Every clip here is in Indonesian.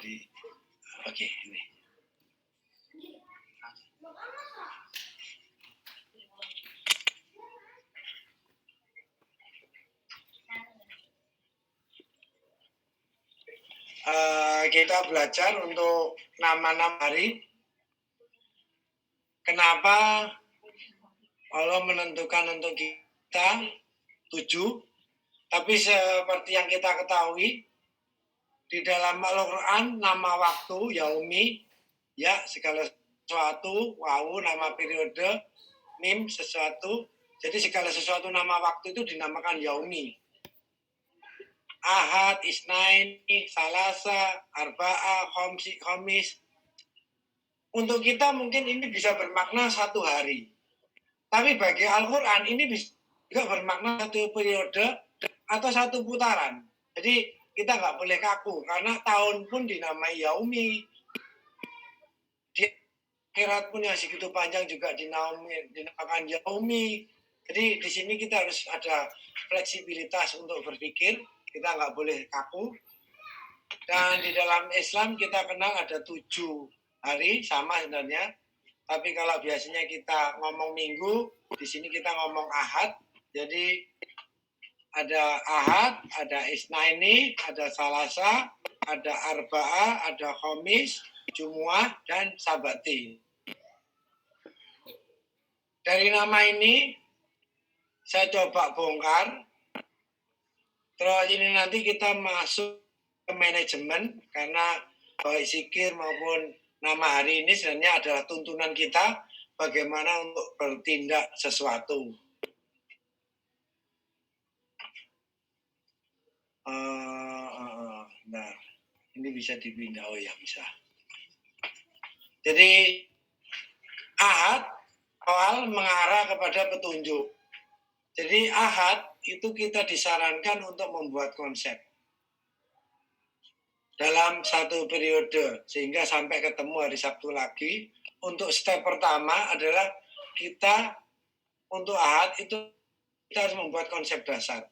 Jadi, oke, ini. Kita belajar untuk nama-nama hari. Kenapa Allah menentukan untuk kita 7? Tapi seperti yang kita ketahui, di dalam Al-Quran nama waktu, yaumi, ya segala sesuatu, wawu nama periode, mim sesuatu. Jadi segala sesuatu nama waktu itu dinamakan yaumi. Ahad, Isnain, Salasa, Arba'a, Khomis. Untuk kita mungkin ini bisa bermakna satu hari. Tapi bagi Al-Quran ini bisa juga bermakna satu periode atau satu putaran. Jadi kita nggak boleh kaku karena tahun pun dinamai yaumi. Di akhirat pun yang segitu panjang juga dinamakan yaumi. Jadi di sini kita harus ada fleksibilitas untuk berpikir. Kita nggak boleh kaku. Dan di dalam Islam kita kenal ada 7 hari sama sebenarnya. Tapi kalau biasanya kita ngomong minggu, di sini kita ngomong ahad. Jadi ada ahad, ada isnaini, ada salasa, ada arba'ah, ada khomis, jumu'ah, dan sabati. Dari nama ini saya coba bongkar. Terus ini nanti kita masuk ke manajemen karena baik zikir maupun nama hari ini sebenarnya adalah tuntunan kita bagaimana untuk bertindak sesuatu. Nah, ini bisa dipindah, oh ya bisa. Jadi ahad awal mengarah kepada petunjuk. Jadi ahad itu kita disarankan untuk membuat konsep dalam satu periode sehingga sampai ketemu hari Sabtu lagi. Untuk step pertama adalah kita untuk ahad itu kita harus membuat konsep dasar.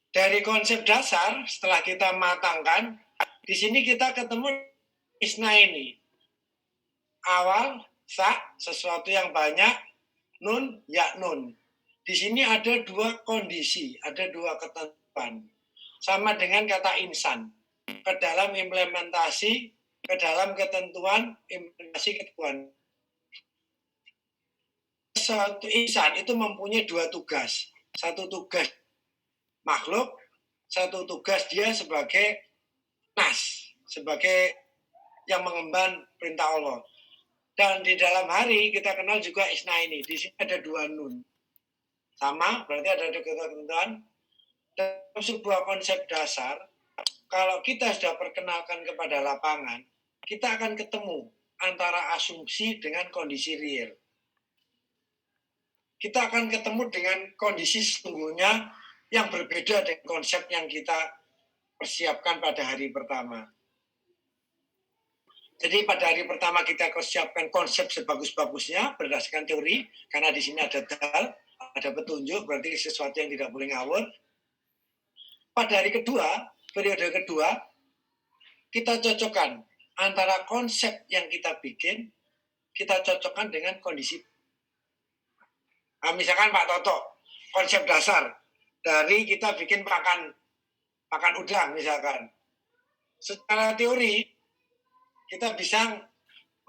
Dari konsep dasar setelah kita matangkan, di sini kita ketemu isnaini. Awal sa sesuatu yang banyak, nun ya nun. Di sini ada 2 kondisi, ada 2 ketentuan. Sama dengan kata insan. Ke dalam implementasi, ke dalam ketentuan, implementasi ketentuan. Satu insan itu mempunyai 2 tugas. Satu tugas makhluk, satu tugas dia sebagai nas, sebagai yang mengemban perintah Allah. Dan di dalam hari kita kenal juga isnaini. Di sini ada 2 nun. Sama, berarti ada 2 ketentuan. Dalam sebuah konsep dasar, kalau kita sudah perkenalkan kepada lapangan, kita akan ketemu antara asumsi dengan kondisi real. Kita akan ketemu dengan kondisi sesungguhnya yang berbeda dengan konsep yang kita persiapkan pada hari pertama. Jadi pada hari pertama kita persiapkan konsep sebagus-bagusnya berdasarkan teori, karena di sini ada dal, ada petunjuk, berarti sesuatu yang tidak boleh ngawur. Pada hari kedua, periode kedua, kita cocokkan antara konsep yang kita bikin, kita cocokkan dengan kondisi. Nah, misalkan Pak Toto, konsep dasar dari kita bikin pakan udang misalkan. Secara teori, kita bisa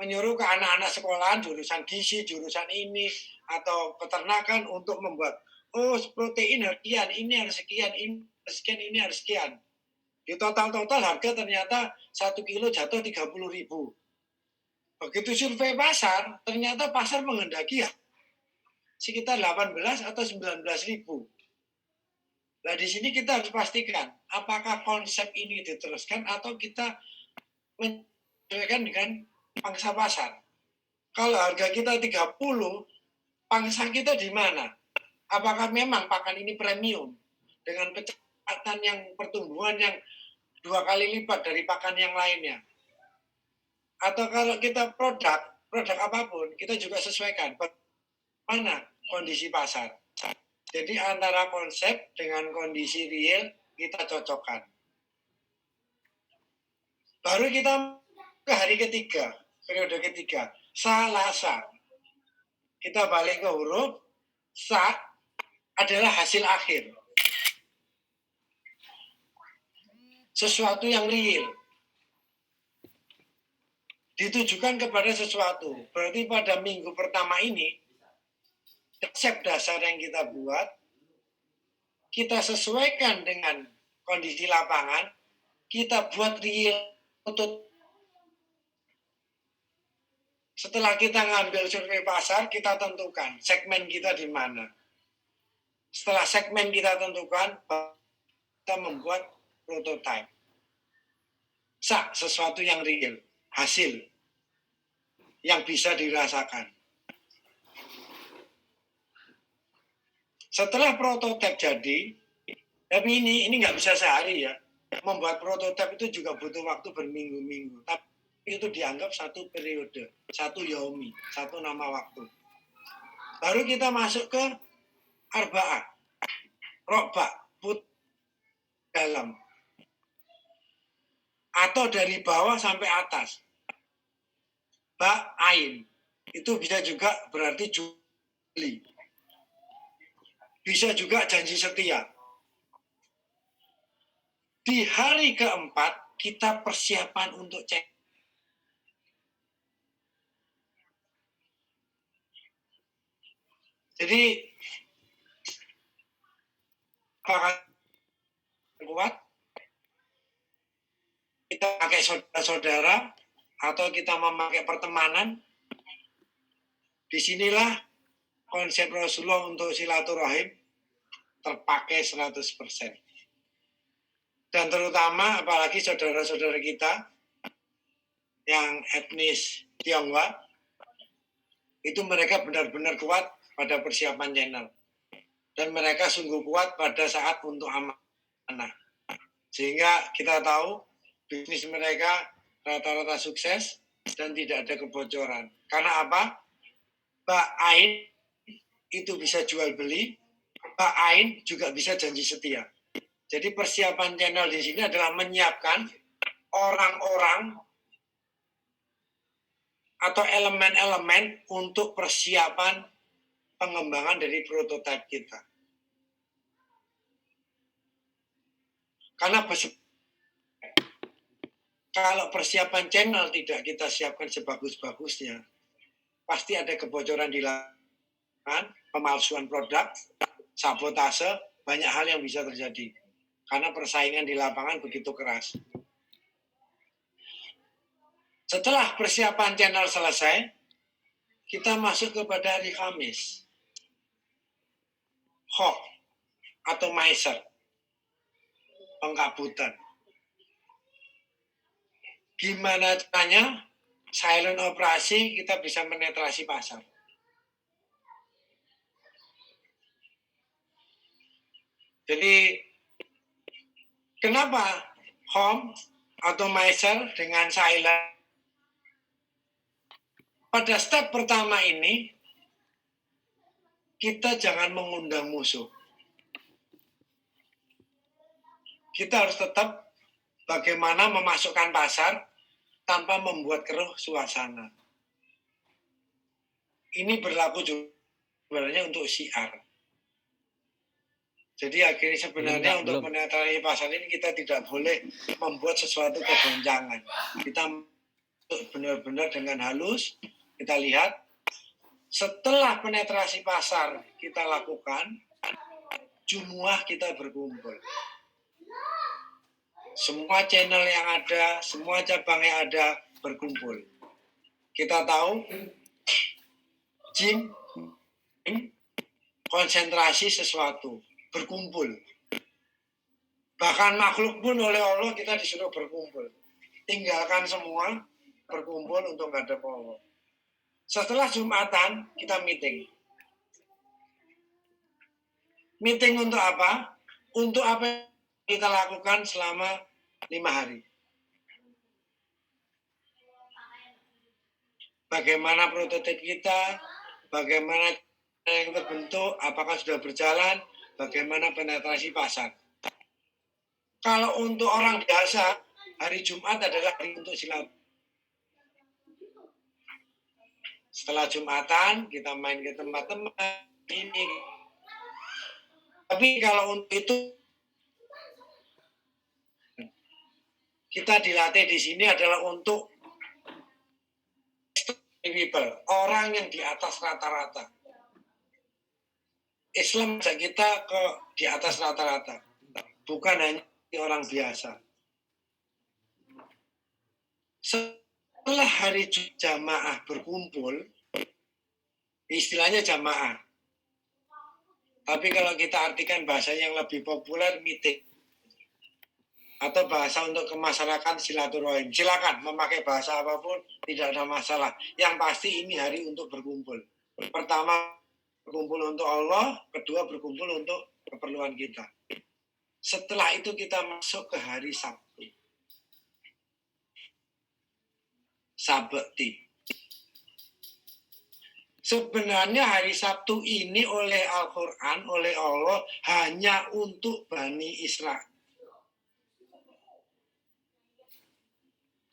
menyuruh ke anak-anak sekolahan jurusan gizi, jurusan ini, atau peternakan untuk membuat, protein sekian, ini harus sekian, ini harus sekian, ini harus sekian. Di total harga ternyata 1 kilo jatuh 30.000. Begitu survei pasar, ternyata pasar menghendaki ya sekitar 18 atau 19.000. Nah di sini kita harus pastikan apakah konsep ini diteruskan atau kita menyesuaikan dengan pangsa pasar. Kalau harga kita 30, pangsa kita di mana? Apakah memang pakan ini premium dengan kecepatan yang pertumbuhan yang 2 kali lipat dari pakan yang lainnya? Atau kalau kita produk apapun, kita juga sesuaikan mana kondisi pasar. Jadi antara konsep dengan kondisi real kita cocokkan. Baru kita ke hari ketiga, periode ketiga, Salasa. Kita balik ke huruf Sa adalah hasil akhir. Sesuatu yang real. Ditujukan kepada sesuatu. Berarti pada minggu pertama ini, konsep dasar yang kita buat, kita sesuaikan dengan kondisi lapangan, kita buat real. Setelah kita ngambil survei pasar, kita tentukan segmen kita di mana. Setelah segmen kita tentukan, kita membuat prototype. Sesuatu yang real, hasil yang bisa dirasakan. Setelah prototipe jadi, tapi ini nggak bisa sehari ya. Membuat prototipe itu juga butuh waktu berminggu-minggu. Tapi itu dianggap satu periode, satu yaumi, satu nama waktu. Baru kita masuk ke arba'ah, rokba, put dalam. Atau dari bawah sampai atas. Ain. Itu bisa juga berarti Juli. Bisa juga janji setia. Di hari keempat, kita persiapan untuk cek. Jadi, apakah kuat? Kita pakai saudara-saudara, atau kita memakai pertemanan. Disinilah konsep Rasulullah untuk silaturahim terpakai 100%. Dan terutama apalagi saudara-saudara kita yang etnis Tionghoa, itu mereka benar-benar kuat pada persiapan channel. Dan mereka sungguh kuat pada saat untuk amanah. Sehingga kita tahu bisnis mereka rata-rata sukses dan tidak ada kebocoran. Karena apa? Ain itu bisa jual beli, Ain juga bisa janji setia. Jadi persiapan channel di sini adalah menyiapkan orang-orang atau elemen-elemen untuk persiapan pengembangan dari prototipe kita. Karena kalau persiapan channel tidak kita siapkan sebagus-bagusnya, pasti ada kebocoran di lapangan, pemalsuan produk, sabotase, banyak hal yang bisa terjadi. Karena persaingan di lapangan begitu keras. Setelah persiapan channel selesai, kita masuk kepada hari Kamis. Hok atau Meiser, pengkabutan. Gimana caranya silent operasi kita bisa menetrasi pasar? Jadi kenapa home atau Meiser dengan silent? Pada step pertama ini kita jangan mengundang musuh. Kita harus tetap bagaimana memasukkan pasar tanpa membuat keruh suasana. Ini berlaku juga sebenarnya untuk siar. Jadi akhirnya sebenarnya untuk menetralisasi pasar ini kita tidak boleh membuat sesuatu kegoncangan. Kita benar-benar dengan halus, kita lihat setelah penetrasi pasar kita lakukan, jumuah kita berkumpul. Semua channel yang ada, semua cabang yang ada berkumpul. Kita tahu jin konsentrasi sesuatu, berkumpul. Bahkan makhluk pun oleh Allah kita disuruh berkumpul. Tinggalkan semua, berkumpul untuk menghadap Allah. Setelah Jumatan, kita meeting. Meeting untuk apa? Untuk apa yang kita lakukan selama 5 hari. Bagaimana prototipe kita, bagaimana yang terbentuk, apakah sudah berjalan, bagaimana penetrasi pasar. Kalau untuk orang biasa, hari Jumat adalah hari untuk silaturahmi. Setelah Jumatan, kita main ke tempat-tempat ini. Tapi kalau untuk itu, kita dilatih di sini adalah untuk people, orang yang di atas rata-rata. Islam ajak kita ke di atas rata-rata, bukan hanya orang biasa. Setelah hari jamaah berkumpul, istilahnya jamaah. Tapi kalau kita artikan bahasa yang lebih populer, meeting. Atau bahasa untuk kemasyarakat silaturahim. Silakan memakai bahasa apapun, tidak ada masalah. Yang pasti ini hari untuk berkumpul. Pertama, berkumpul untuk Allah. Kedua, berkumpul untuk keperluan kita. Setelah itu kita masuk ke hari Sabtu. Sabti. Sebenarnya hari Sabtu ini oleh Al-Quran, oleh Allah, hanya untuk Bani Israel.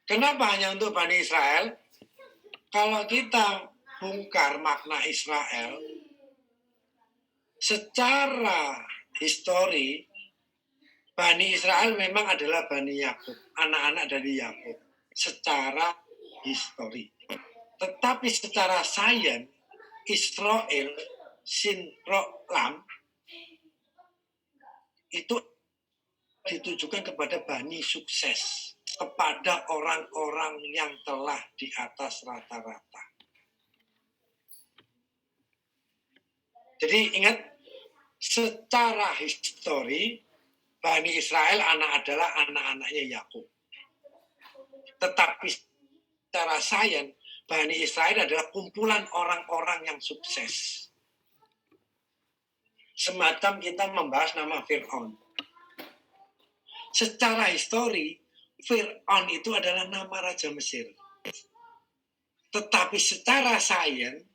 Kenapa hanya untuk Bani Israel? Kalau kita bongkar makna Israel, secara histori, Bani Israel memang adalah Bani Yakub, anak-anak dari Yakub, secara histori. Tetapi secara sains, Israel, Sin, Ro, Lam, itu ditujukan kepada Bani sukses, kepada orang-orang yang telah di atas rata-rata. Jadi ingat, secara histori, Bani Israel adalah anak-anaknya Yakub. Tetapi secara sains, Bani Israel adalah kumpulan orang-orang yang sukses. Semacam kita membahas nama Fir'aun. Secara histori, Fir'aun itu adalah nama Raja Mesir. Tetapi secara sains,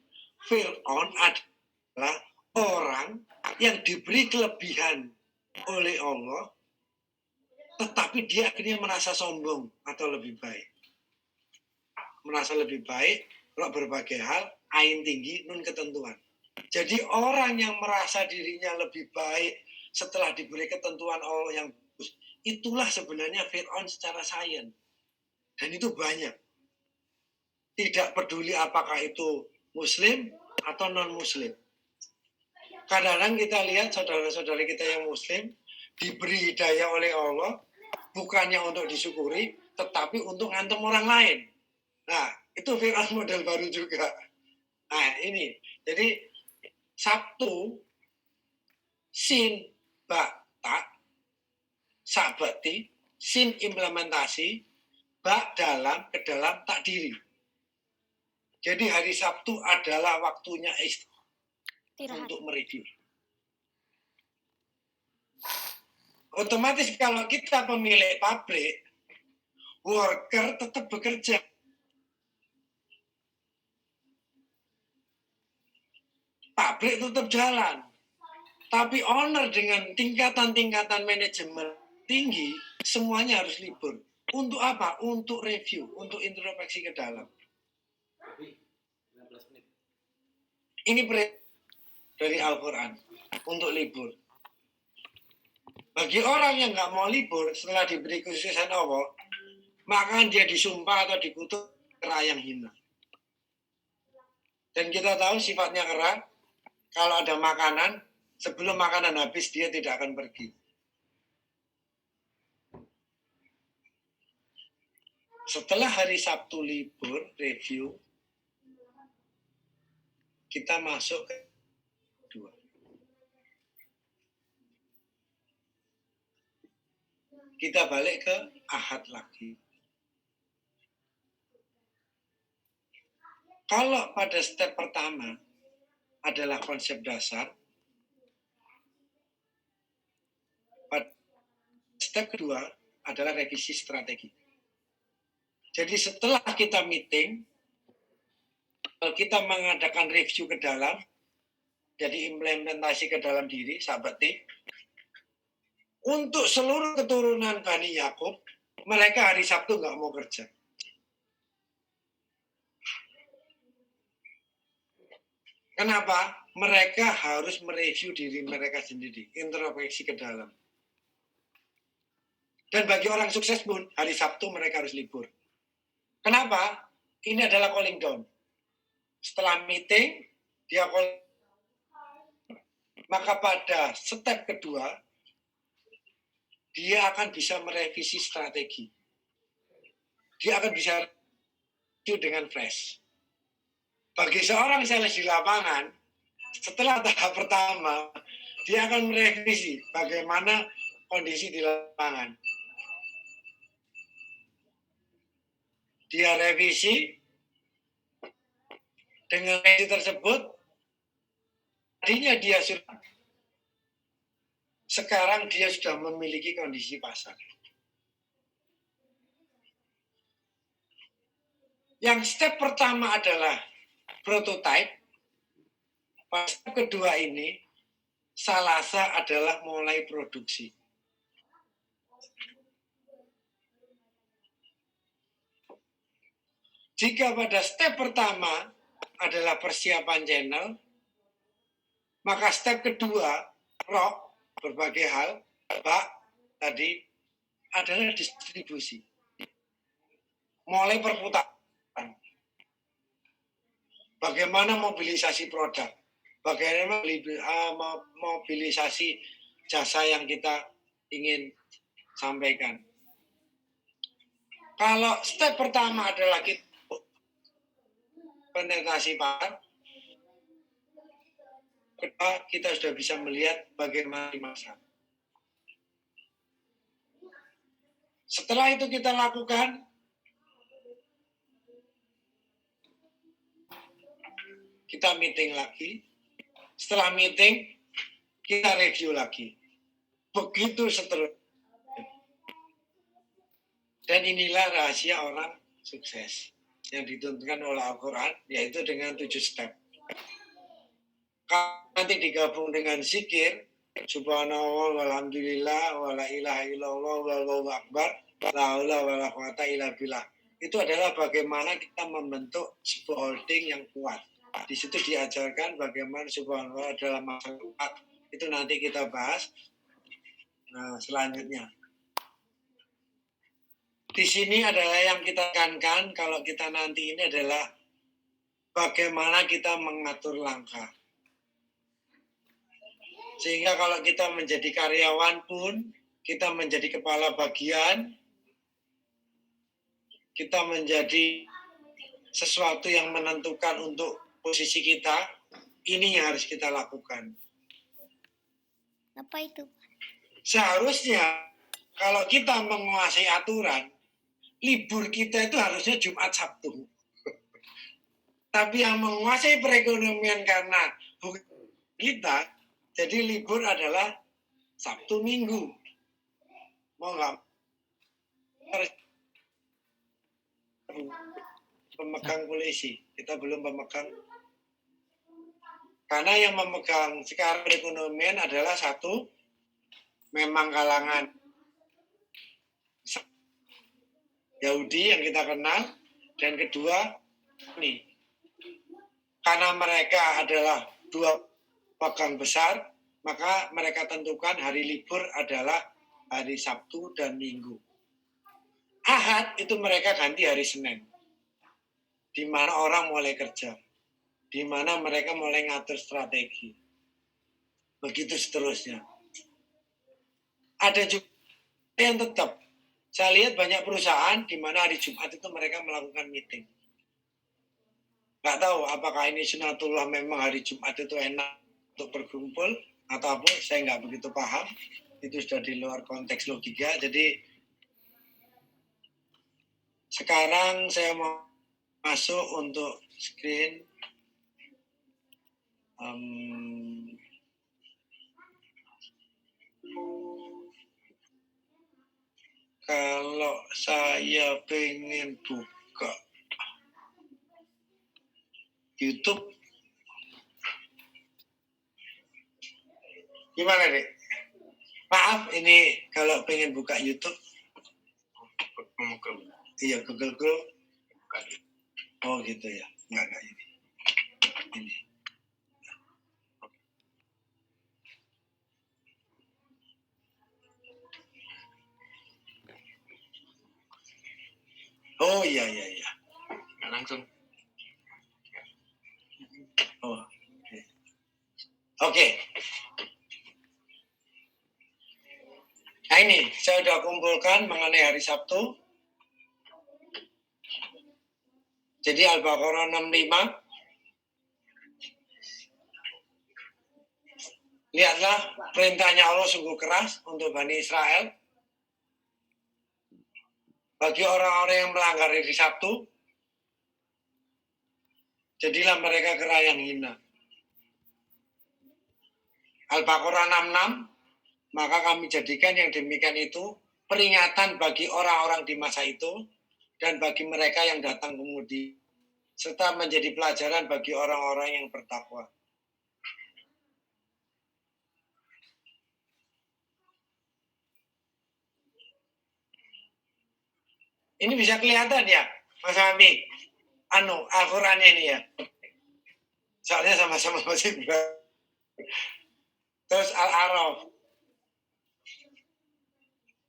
Fir'aun adalah orang yang diberi kelebihan oleh Allah, tetapi dia akhirnya merasa sombong atau lebih baik. Merasa lebih baik, kalau berbagai hal, ain tinggi, nun ketentuan. Jadi orang yang merasa dirinya lebih baik setelah diberi ketentuan Allah yang bagus, itulah sebenarnya Fir'aun secara sains. Dan itu banyak. Tidak peduli apakah itu Muslim atau non-Muslim. Kadang-kadang kita lihat saudara-saudari kita yang Muslim diberi hidayah oleh Allah, bukannya untuk disyukuri, tetapi untuk ngantem orang lain. Nah, itu Fir'aun model baru juga. Nah, ini. Jadi, Sabtu, sin, ba, tak, sabati, sin implementasi, ba dalam, ke dalam, tak diri. Jadi hari Sabtu adalah waktunya untuk mereview. Otomatis kalau kita pemilik pabrik, worker tetap bekerja. Pabrik tetap jalan. Tapi owner dengan tingkatan-tingkatan manajemen tinggi, semuanya harus libur. Untuk apa? Untuk review, untuk introspeksi ke dalam. Ini dari Al-Quran, untuk libur. Bagi orang yang nggak mau libur, setelah diberi kesuksesan Allah, maka dia disumpah atau dikutuk kera yang hina. Dan kita tahu sifatnya kera, kalau ada makanan, sebelum makanan habis, dia tidak akan pergi. Setelah hari Sabtu libur, review, kita masuk ke kedua. Kita balik ke Ahad lagi. Kalau pada step pertama adalah konsep dasar, pada step kedua adalah revisi strategi. Jadi setelah kita meeting, kita mengadakan review ke dalam, jadi implementasi ke dalam diri, sahabat, untuk seluruh keturunan Bani Yakub, mereka hari Sabtu nggak mau kerja. Kenapa? Mereka harus mereview diri mereka sendiri, introspeksi ke dalam. Dan bagi orang sukses pun, hari Sabtu mereka harus libur. Kenapa? Ini adalah calling down. Setelah meeting, dia calling. Maka pada step kedua, dia akan bisa merevisi strategi. Dia akan bisa review dengan fresh. Bagi seorang sales di lapangan, setelah tahap pertama, dia akan merevisi bagaimana kondisi di lapangan. Dia revisi, dengan revisi tersebut, tadinya dia sudah, sekarang dia sudah memiliki kondisi pasar. Yang step pertama adalah prototype. Step kedua ini, salasa adalah mulai produksi. Jika pada step pertama adalah persiapan channel, maka step kedua, rock, berbagai hal, bak, tadi, adalah distribusi. Mulai perputaran. Bagaimana mobilisasi produk, bagaimana mobilisasi jasa yang kita ingin sampaikan. Kalau step pertama adalah kita penetrasi pasar, kita sudah bisa melihat bagaimana di masa. Setelah itu kita lakukan, kita meeting lagi. Setelah meeting, kita review lagi. Begitu seterusnya. Dan inilah rahasia orang sukses yang dituntunkan oleh Al-Quran, yaitu dengan 7 step. Kalau nanti digabung dengan zikir, subhanallah, walhamdulillah, wala ilaha illallah, wallahu akbar, la haula wala quwata illa billah. Itu adalah bagaimana kita membentuk sebuah holding yang kuat. Di situ diajarkan bagaimana subhanallah dalam masyarakat. Itu nanti kita bahas selanjutnya. Di sini adalah yang kita tekankan kalau kita nanti ini adalah bagaimana kita mengatur langkah. Sehingga kalau kita menjadi karyawan pun, kita menjadi kepala bagian, kita menjadi sesuatu yang menentukan untuk posisi kita, ini yang harus kita lakukan. Apa itu? Seharusnya kalau kita menguasai aturan, libur kita itu harusnya Jumat Sabtu. Tapi yang menguasai perekonomian karena bukan kita, jadi libur adalah Sabtu Minggu. Mau nggak? Pemegang polisi, kita belum pemegang. Karena yang memegang sekarang perekonomian adalah satu, memang kalangan Yahudi yang kita kenal, dan kedua, nih, karena mereka adalah dua pegang besar, maka mereka tentukan hari libur adalah hari Sabtu dan Minggu. Ahad itu mereka ganti hari Senin, di mana orang mulai kerja, di mana mereka mulai ngatur strategi. Begitu seterusnya. Ada juga yang tetap, saya lihat banyak perusahaan di mana hari Jumat itu mereka melakukan meeting. Nggak tahu apakah ini sunatullah memang hari Jumat itu enak untuk berkumpul atau apa, saya nggak begitu paham. Itu sudah di luar konteks logika. Jadi sekarang saya mau masuk untuk screen. Kalau saya pengen buka YouTube, gimana deh? Maaf, ini kalau pengen buka YouTube, Iya, Google Chrome. Oh gitu ya. Enggak ini. Ini. Oh iya. Nggak langsung. Oh. Oke. Nah ini, saya sudah kumpulkan mengenai hari Sabtu. Jadi Al-Baqarah 65. Lihatlah, perintahnya Allah sungguh keras untuk Bani Israel. Bagi orang-orang yang melanggar hari Sabtu, jadilah mereka kera yang hina. Al-Baqarah 66, maka kami jadikan yang demikian itu peringatan bagi orang-orang di masa itu dan bagi mereka yang datang kemudian, serta menjadi pelajaran bagi orang-orang yang bertakwa. Ini bisa kelihatan ya, Mas Fahmi, Al-Qurannya ini ya. Soalnya sama-sama masih terus Al-A'raf.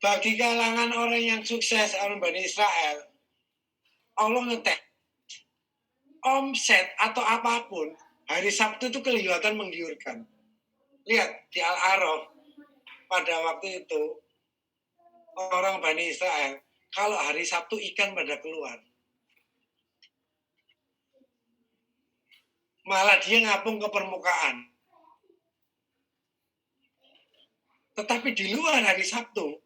Bagi kalangan orang yang sukses, orang Bani Israel, Allah ngetek omset atau apapun, hari Sabtu itu kelihatan menggiurkan. Lihat di Al-A'raf, pada waktu itu, orang Bani Israel, kalau hari Sabtu ikan pada keluar. Malah dia ngapung ke permukaan. Tetapi di luar hari Sabtu,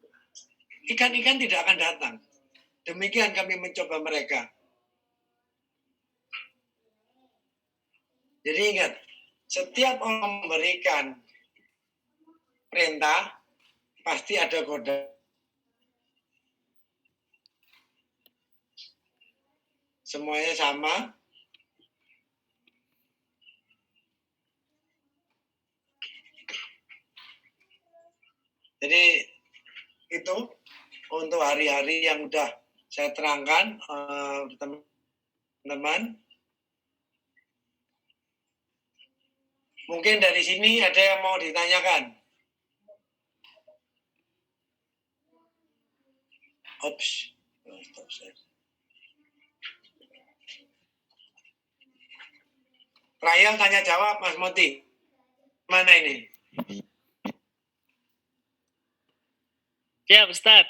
ikan-ikan tidak akan datang. Demikian kami mencoba mereka. Jadi ingat, setiap orang memberikan perintah, pasti ada godaan. Semuanya sama. Jadi itu untuk hari-hari yang sudah saya terangkan, teman-teman. Mungkin dari sini ada yang mau ditanyakan. Ops. Trial tanya jawab, Mas Moti. Mana ini? Siap, Ustaz.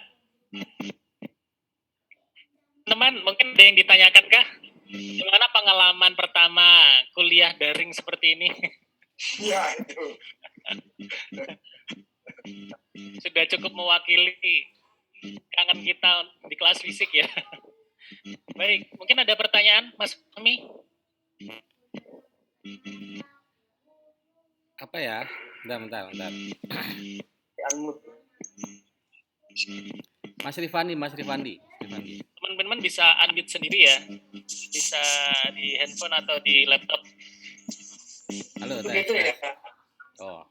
Teman, mungkin ada yang ditanyakan kah? Gimana pengalaman pertama kuliah daring seperti ini? Ya, itu. Sudah cukup mewakili kangen kita di kelas fisik ya. Baik, mungkin ada pertanyaan, Mas Fahmi? Apa ya? Bentar. Mas Rifandi. Teman-teman bisa unmute sendiri ya. Bisa di handphone atau di laptop. Halo, Begitu ya. Oh.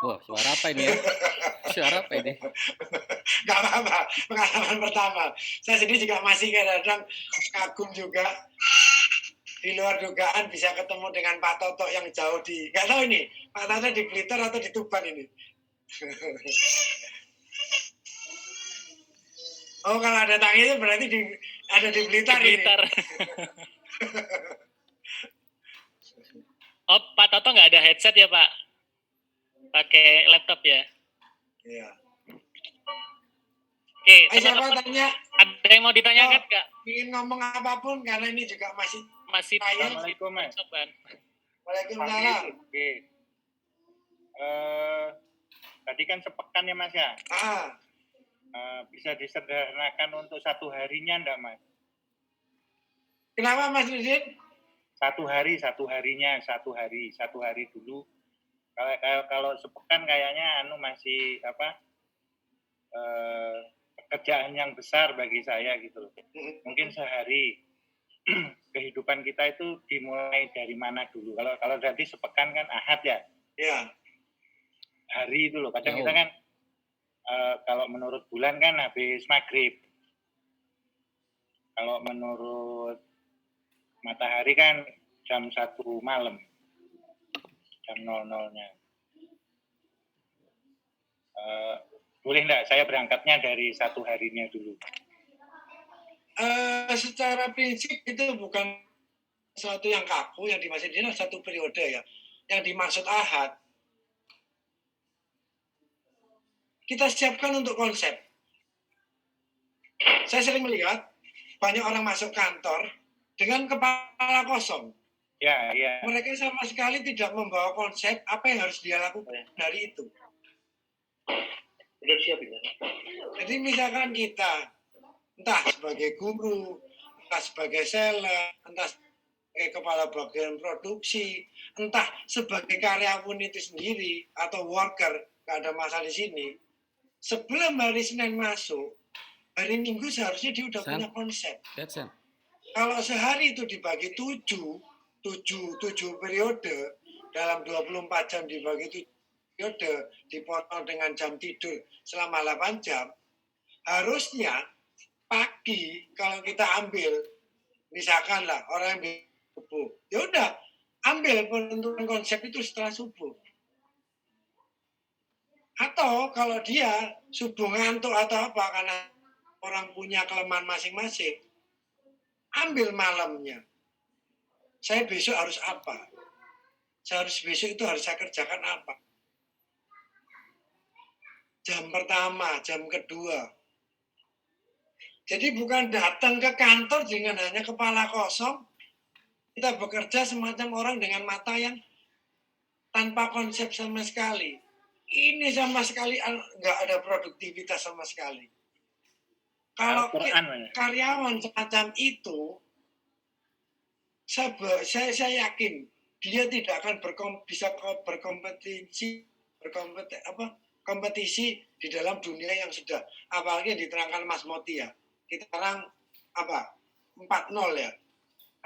Wah, suara apa ini ya? Gak apa-apa, pengalaman pertama. Saya sendiri juga masih kadang-kadang kagum juga. Di luar dugaan bisa ketemu dengan Pak Toto yang jauh di... Gak tahu ini, Pak Toto di Blitar atau di Tuban ini. Oh, kalau ada tangi itu berarti ada di Blitar ini. Oh, Pak Toto nggak ada headset ya, Pak? Pakai laptop ya? Iya. Oke, Siapa tanya? Ada yang mau ditanyakan nggak? Ingin ngomong apapun, karena ini juga masih... Assalamualaikum, Mas. Waalaikumsalam. Tadi kan sepekan ya, Mas ya? Bisa disederhanakan untuk satu harinya enggak, Mas? Kenapa, Mas Rizin? Satu hari dulu. Kalau sepekan kayaknya masih pekerjaan yang besar bagi saya gitu loh. mungkin sehari. Kehidupan kita itu dimulai dari mana dulu? Kalau berarti sepekan kan Ahad ya? Ya. Hari itu loh. Kadang kita kan kalau menurut bulan kan habis maghrib. Kalau menurut matahari kan jam 1 malam. Jam 00-nya. Boleh enggak saya berangkatnya dari satu harinya dulu? Secara prinsip itu bukan sesuatu yang kaku, yang dimaksud ini satu periode ya. Yang dimaksud Ahad, kita siapkan untuk konsep. Saya sering melihat banyak orang masuk kantor dengan kepala kosong. Ya. Mereka sama sekali tidak membawa konsep apa yang harus dia lakukan dari itu. Jadi misalkan kita entah sebagai guru, entah sebagai seller, entah sebagai kepala bagian produksi, entah sebagai karyawan itu sendiri atau worker, nggak ada masalah di sini. Sebelum hari Senin masuk, hari Minggu seharusnya dia udah punya konsep. Kalau sehari itu dibagi 7 periode, dalam 24 jam dibagi 7 periode, dipotong dengan jam tidur selama 8 jam, harusnya pagi kalau kita ambil, misalkan lah orang yang subuh, ya udah ambil penentuan konsep itu setelah subuh. Atau kalau dia subuh ngantuk atau apa karena orang punya kelemahan masing-masing, ambil malamnya. Saya besok harus apa? Besok itu harus saya kerjakan apa? Jam pertama, jam kedua. Jadi bukan datang ke kantor dengan hanya kepala kosong, kita bekerja semacam orang dengan mata yang tanpa konsep sama sekali. Ini sama sekali nggak ada produktivitas sama sekali. Kalau karyawan semacam itu, saya yakin dia tidak akan bisa kompetisi di dalam dunia yang sudah, apalagi yang diterangkan Mas Moti ya. Kita sekarang 4.0 ya.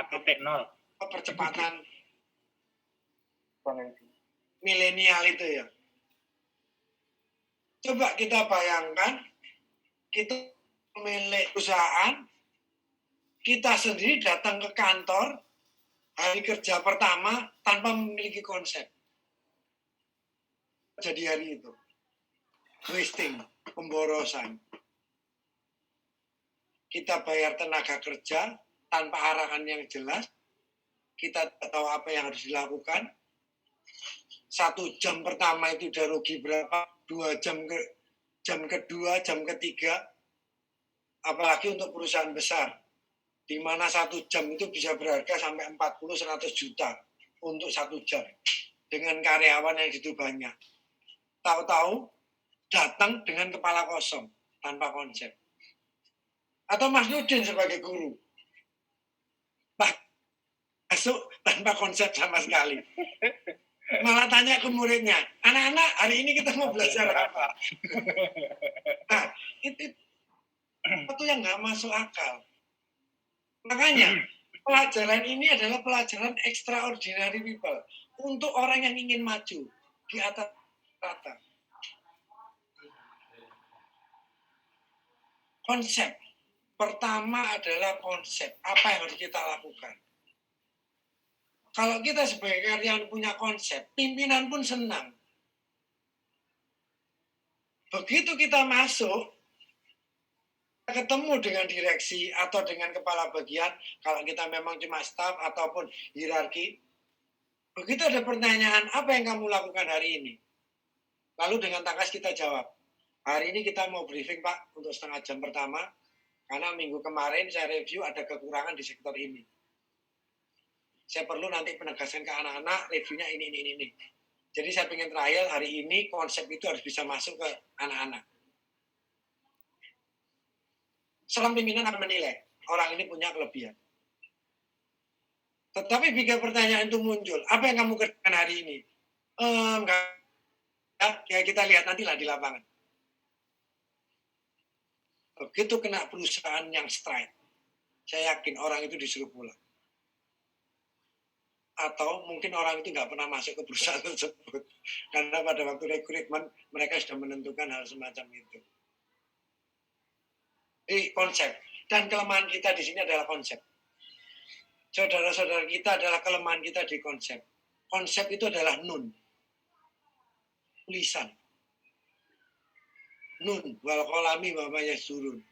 4.0. Percepatan milenial itu ya. Coba kita bayangkan, kita milik perusahaan, kita sendiri datang ke kantor hari kerja pertama tanpa memiliki konsep. Jadi hari itu wasting, pemborosan. Kita bayar tenaga kerja tanpa arahan yang jelas. Kita tidak tahu apa yang harus dilakukan. 1 jam pertama itu udah rugi berapa? 2 jam kedua, jam ketiga. Apalagi untuk perusahaan besar. Di mana 1 jam itu bisa berharga sampai 40-100 juta untuk 1 jam. Dengan karyawan yang gitu banyak. Tahu-tahu datang dengan kepala kosong, tanpa konsep. Atau Mas Nudin sebagai guru. Masuk tanpa konsep sama sekali. Malah tanya ke muridnya, anak-anak hari ini kita mau belajar apa? Nah, itu yang nggak masuk akal. Makanya, pelajaran ini adalah pelajaran extraordinary people. Untuk orang yang ingin maju di atas rata. Konsep. Pertama adalah konsep. Apa yang harus kita lakukan? Kalau kita sebagai karyawan punya konsep, pimpinan pun senang. Begitu kita masuk, ketemu dengan direksi atau dengan kepala bagian, kalau kita memang cuma staf ataupun hierarki, begitu ada pertanyaan, apa yang kamu lakukan hari ini? Lalu dengan tangkas kita jawab, hari ini kita mau briefing Pak untuk 1/2 jam pertama, karena minggu kemarin saya review ada kekurangan di sektor ini. Saya perlu nanti penegasan ke anak-anak, reviewnya ini. Jadi saya ingin trial hari ini, konsep itu harus bisa masuk ke anak-anak. Seorang pimpinan akan menilai, orang ini punya kelebihan. Tetapi jika pertanyaan itu muncul, apa yang kamu kerjakan hari ini? Enggak. Ya kita lihat nantilah di lapangan. Begitu kena perusahaan yang strike, Saya yakin orang itu disuruh pulang. Atau mungkin orang itu nggak pernah masuk ke perusahaan tersebut. Karena pada waktu rekrutmen, mereka sudah menentukan hal semacam itu. Jadi konsep. Dan kelemahan kita di sini adalah konsep. Saudara-saudara kita adalah kelemahan kita di konsep. Konsep itu adalah nun. Tulisan. Nun, wal qalami wa ma yasturun.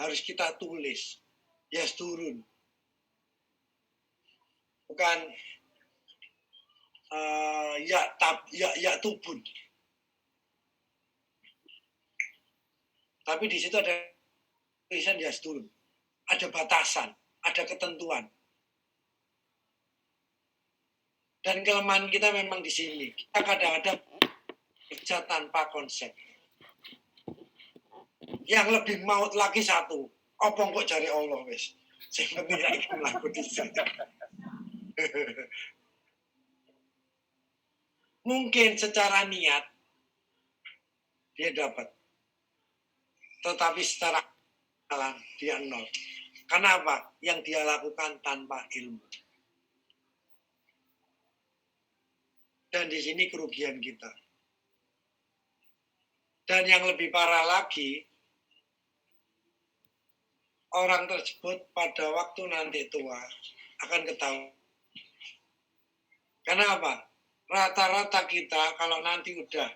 Harus kita tulis. Yasturun. Bukan ya tubun. Tapi di situ ada tulisan yasturun. Ada batasan, ada ketentuan. Dan kelemahan kita memang di sini. Kita kadang-kadang kerja tanpa konsep. Yang lebih maut lagi satu. Opong kok cari Allah wis. Sing penting saiki mlaku dhisik. Mungkin secara niat dia dapat. Tetapi secara alam dia nol. Kenapa? Yang dia lakukan tanpa ilmu. Dan di sini kerugian kita. Dan yang lebih parah lagi, orang tersebut pada waktu nanti tua akan ketahuan. Kenapa? Rata-rata kita kalau nanti udah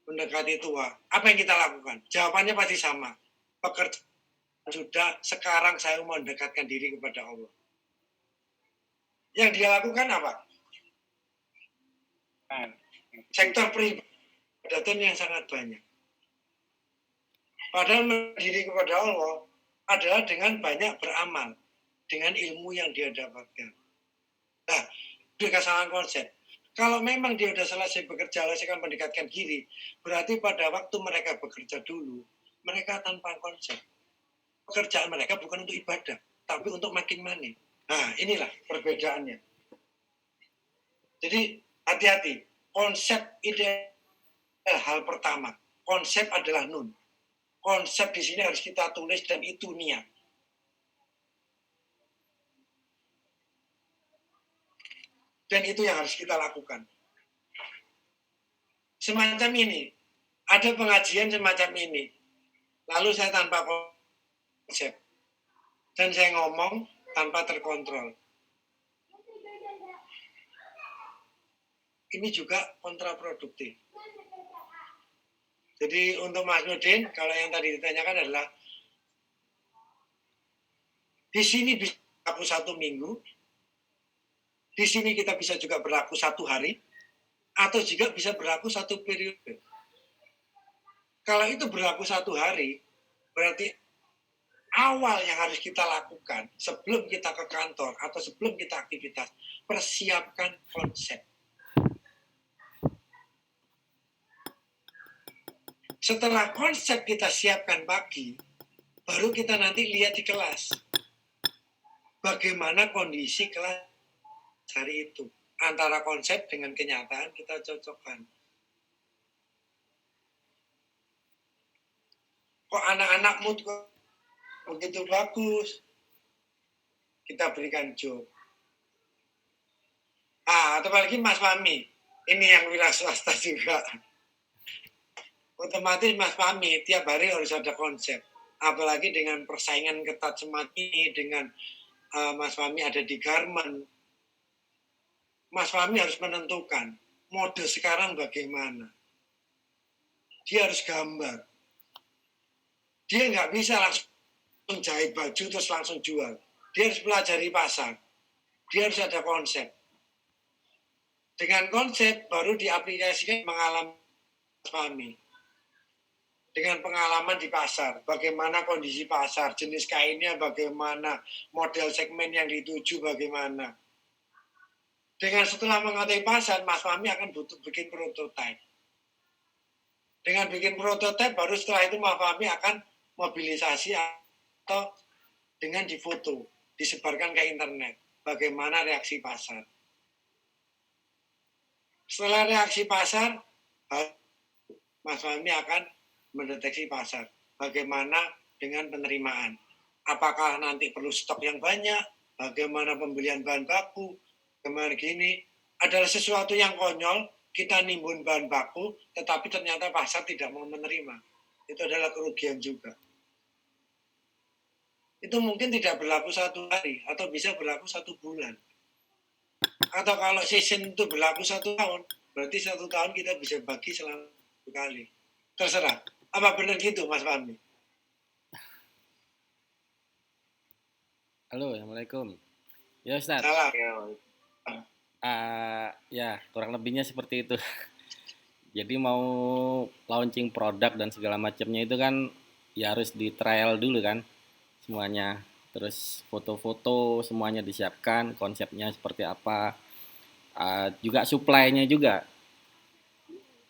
mendekati tua, apa yang kita lakukan? Jawabannya pasti sama. Pekerjaan sudah, sekarang saya mau mendekatkan diri kepada Allah. Yang dia lakukan apa? Sektor peribadatan yang sangat banyak. Padahal mendiri kepada Allah adalah dengan banyak beramal, dengan ilmu yang dia dapatkan. Nah, itu kesalahan konsep. Kalau memang dia sudah selesai bekerja, akan mendekatkan diri, berarti pada waktu mereka bekerja dulu, mereka tanpa konsep. Pekerjaan mereka bukan untuk ibadah, tapi untuk makin money. Nah, inilah perbedaannya. Jadi, hati-hati. Konsep ide hal pertama. Konsep adalah nun. Konsep di sini harus kita tulis dan itu niat. Dan itu yang harus kita lakukan. Semacam ini. Ada pengajian semacam ini. Lalu saya tanpa konsep. Dan saya ngomong tanpa terkontrol. Ini juga kontraproduktif. Jadi untuk Mas Nudin, kalau yang tadi ditanyakan adalah di sini bisa berlaku 1 minggu, di sini kita bisa juga berlaku 1 hari, atau juga bisa berlaku 1 periode. Kalau itu berlaku 1 hari, berarti awal yang harus kita lakukan sebelum kita ke kantor atau sebelum kita aktivitas, persiapkan konsep. Setelah konsep kita siapkan pagi, baru kita nanti lihat di kelas. Bagaimana kondisi kelas hari itu. Antara konsep dengan kenyataan kita cocokkan. Kok anak-anak mood kok begitu bagus? Kita berikan job. Atau lagi Mas Fahmi. Ini yang wira swasta juga. Otomatis Mas Fahmi tiap hari harus ada konsep. Apalagi dengan persaingan ketat semacam ini, dengan Mas Fahmi ada di garment. Mas Fahmi harus menentukan mode sekarang bagaimana. Dia harus gambar. Dia nggak bisa langsung jahit baju terus langsung jual. Dia harus pelajari pasar. Dia harus ada konsep. Dengan konsep baru diaplikasikan mengalami Mas Fahmi. Dengan pengalaman di pasar, bagaimana kondisi pasar, jenis kainnya bagaimana, model segmen yang dituju bagaimana. Dengan setelah mengerti pasar, Mas Fahmi akan butuh bikin prototipe. Dengan bikin prototipe, baru setelah itu Mas Fahmi akan mobilisasi atau dengan difoto, disebarkan ke internet. Bagaimana reaksi pasar. Setelah reaksi pasar, Mas Fahmi akan mendeteksi pasar. Bagaimana dengan penerimaan. apakah nanti perlu stok yang banyak, bagaimana pembelian bahan baku, bagaimana gini, adalah sesuatu yang konyol, kita nimbun bahan baku, tetapi ternyata pasar tidak mau menerima. Itu adalah kerugian juga. Itu mungkin tidak berlaku 1 hari, atau bisa berlaku 1 bulan. Atau kalau season itu berlaku 1 tahun, berarti 1 tahun kita bisa bagi selama 1 kali. Terserah. Apa benar gitu, Mas Fahmi? Halo, Assalamualaikum. Ya Ustaz. Salah. Ya, kurang lebihnya seperti itu. Jadi mau launching produk dan segala macamnya itu kan ya harus di trial dulu kan semuanya. Terus foto-foto semuanya disiapkan, konsepnya seperti apa. Juga supply-nya juga.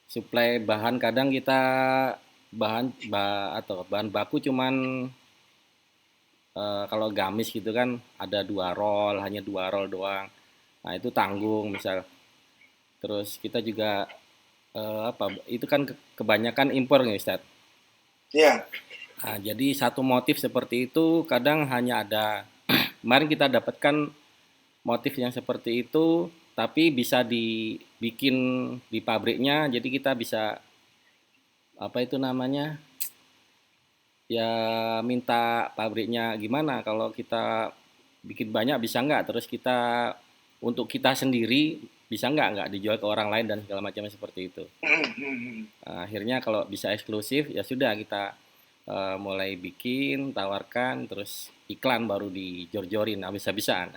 Supply bahan kadang kita bahan baku cuman kalau gamis gitu kan ada 2 roll, hanya 2 roll doang. Nah, itu tanggung misal. Terus kita juga itu kan kebanyakan impor nih Ustaz. Iya. Nah, jadi satu motif seperti itu kadang hanya ada kemarin kita dapatkan motif yang seperti itu tapi bisa dibikin di pabriknya, jadi kita bisa apa itu namanya? Ya minta pabriknya gimana kalau kita bikin banyak bisa nggak, terus kita untuk kita sendiri bisa nggak dijual ke orang lain dan segala macamnya seperti itu. Akhirnya kalau bisa eksklusif ya sudah kita mulai bikin, tawarkan, terus iklan baru dijor-jorin habis-habisan.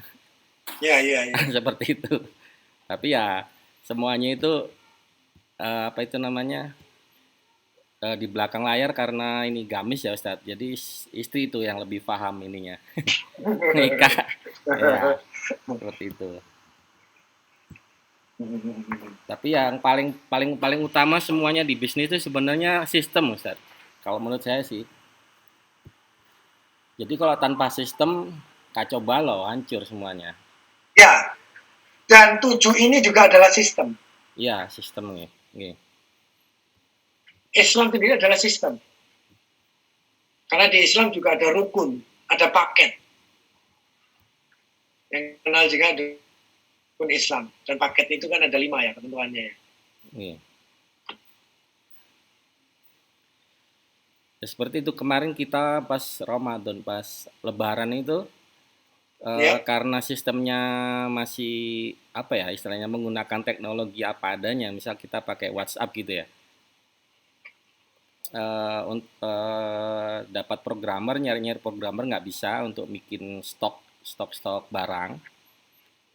Iya. Seperti itu. Tapi ya semuanya itu apa itu namanya di belakang layar karena ini gamis ya Ustadz. Jadi istri itu yang lebih paham ininya. Nikah. Ya, seperti itu. Tapi yang paling utama semuanya di bisnis itu sebenarnya sistem Ustadz. Kalau menurut saya sih. Jadi kalau tanpa sistem kacau balau, hancur semuanya. Ya. Dan 7 ini juga adalah sistem. Iya, sistem nih. Islam sendiri adalah sistem. Karena di Islam juga ada rukun, ada paket. Yang kenal juga ada rukun Islam. Dan paket itu kan ada 5 ya ketentuannya ya. Iya. Ya, seperti itu kemarin kita pas Ramadan, pas Lebaran itu karena sistemnya masih apa ya istilahnya menggunakan teknologi apa adanya, misal kita pakai WhatsApp gitu ya. Dapat programmer, nyari programmer nggak bisa untuk bikin stok barang.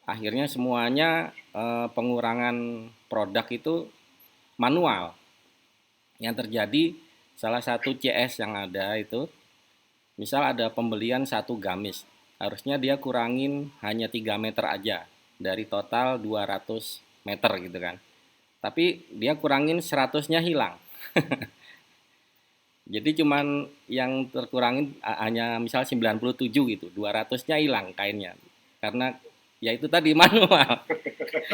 Akhirnya semuanya pengurangan produk itu manual. Yang terjadi salah satu CS yang ada itu, misal ada pembelian 1 gamis, harusnya dia kurangin hanya 3 meter aja dari total 200 meter gitu kan. Tapi dia kurangin 100-nya hilang. Jadi cuman yang terkurangin hanya misal 97 gitu, 200-nya hilang kainnya. Karena ya itu tadi manual.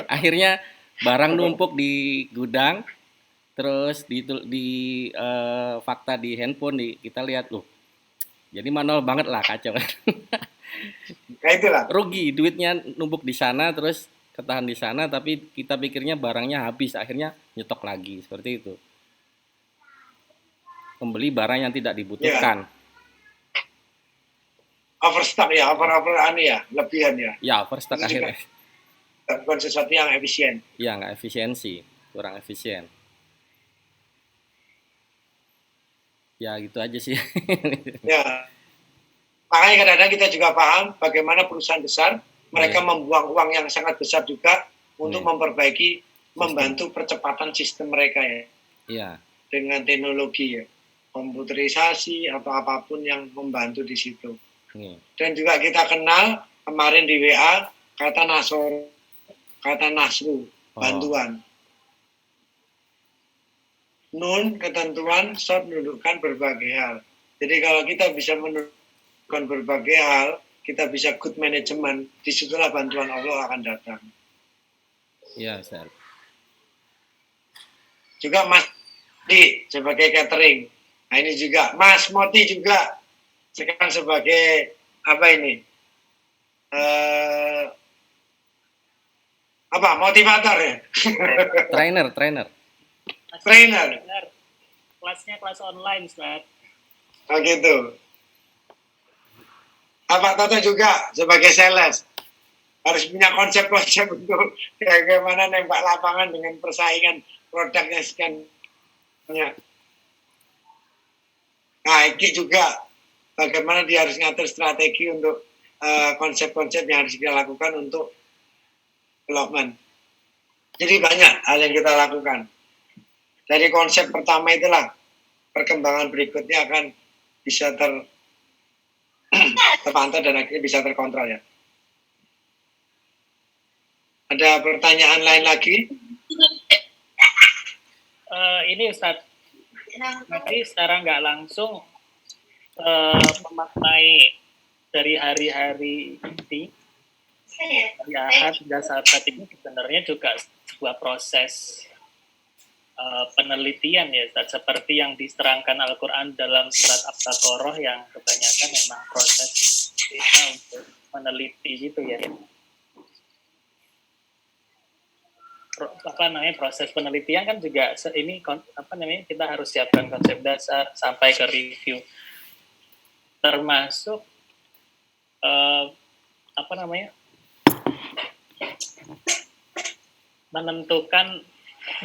Akhirnya barang numpuk di gudang, terus di fakta di handphone kita lihat loh. Jadi manual banget lah, kacau. Nah itulah. Rugi, duitnya numpuk di sana terus ketahan di sana tapi kita pikirnya barangnya habis, akhirnya nyetok lagi, seperti itu. Membeli barang yang tidak dibutuhkan. Overstock ya, lebihan ya. Ya, overstock akhirnya. Bukan sesuatu yang efisien. Ya, nggak efisiensi, kurang efisien. Ya, gitu aja sih. Ya. Makanya kadang-kadang kita juga paham bagaimana perusahaan besar, mereka membuang uang yang sangat besar juga untuk memperbaiki, membantu percepatan sistem mereka ya. Iya. Dengan teknologi ya. Komputerisasi atau apapun yang membantu di situ. Dan juga kita kenal kemarin di WA kata nasru, bantuan. Nun ketentuan, short menunjukkan berbagai hal. Jadi kalau kita bisa menunjukkan berbagai hal, kita bisa good management, disitulah bantuan Allah akan datang. Iya, Ustaz. Juga Mas Di sebagai catering. Nah ini juga Mas Moti juga sekarang sebagai apa ini? Apa motivator ya? Trainer. Trainer. Kelasnya kelas online, Ustaz. Oh gitu. Pak Toto juga sebagai sales harus punya konsep-konsep untuk bagaimana nembak lapangan dengan persaingan produknya sekian. Nah, Iki juga bagaimana dia harus ngatur strategi untuk konsep-konsep yang harus kita lakukan untuk development. Jadi banyak hal yang kita lakukan. Dari konsep pertama itulah perkembangan berikutnya akan bisa terpantau dan akhirnya bisa terkontrol ya. Ada pertanyaan lain lagi? Ini Ustaz, nanti secara nggak langsung memaknai dari hari-hari ini, dari Ahad hingga saat ini sebenarnya juga sebuah proses penelitian ya Ustaz, seperti yang diterangkan Al-Quran dalam surat Al-Baqarah yang kebanyakan memang proses kita untuk meneliti gitu ya. Proses penelitian kan juga ini kita harus siapkan konsep dasar sampai ke review, termasuk menentukan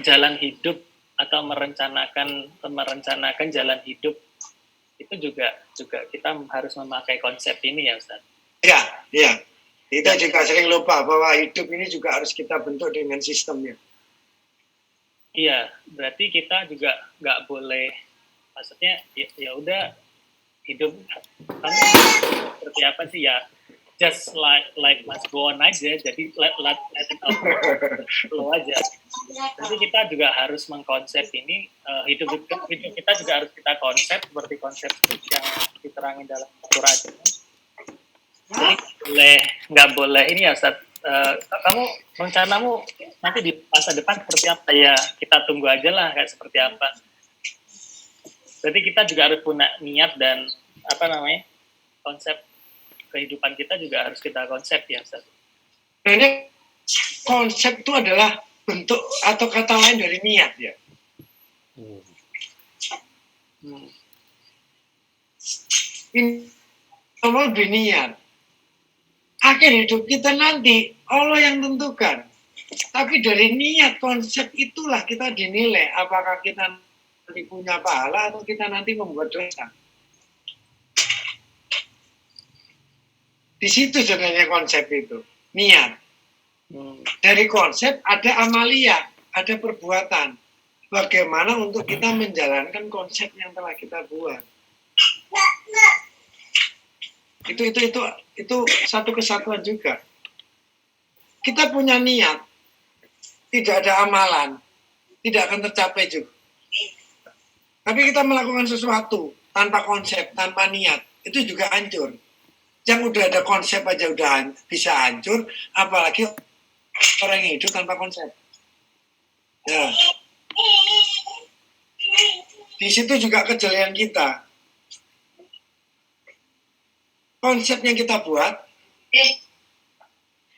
jalan hidup atau merencanakan jalan hidup itu juga kita harus memakai konsep ini ya Ustaz. Iya. Kita juga sering lupa bahwa hidup ini juga harus kita bentuk dengan sistemnya. Iya, berarti kita juga nggak boleh, maksudnya ya udah hidup kamu seperti apa sih ya, just like must go on aja, jadi let it flow aja. Jadi kita juga harus mengkonsep ini, hidup kita juga harus kita konsep seperti konsep yang diterangin dalam Al-Quran. Jadi nggak boleh ini ya Ustaz, kamu rencanamu nanti di masa depan seperti apa ya, kita tunggu aja lah kayak seperti apa. Jadi kita juga harus punya niat dan konsep kehidupan kita juga harus kita konsep ya Ustaz. Nah, ini konsep itu adalah bentuk atau kata lain dari niat ya. Ini Allah berniat. Akhir hidup kita nanti Allah yang tentukan. Tapi dari niat konsep itulah kita dinilai apakah kita nanti punya pahala atau kita nanti membuat dosa. Di situ sebenarnya konsep itu, niat. Dari konsep ada amalia, ada perbuatan. Bagaimana untuk kita menjalankan konsep yang telah kita buat. Itu satu kesatuan juga. Kita punya niat, tidak ada amalan, tidak akan tercapai juga. Tapi kita melakukan sesuatu tanpa konsep, tanpa niat, itu juga hancur. Yang udah ada konsep aja udah bisa hancur, apalagi orang yang hidup tanpa konsep. Ya. Di situ juga kejelian kita. Konsep yang kita buat,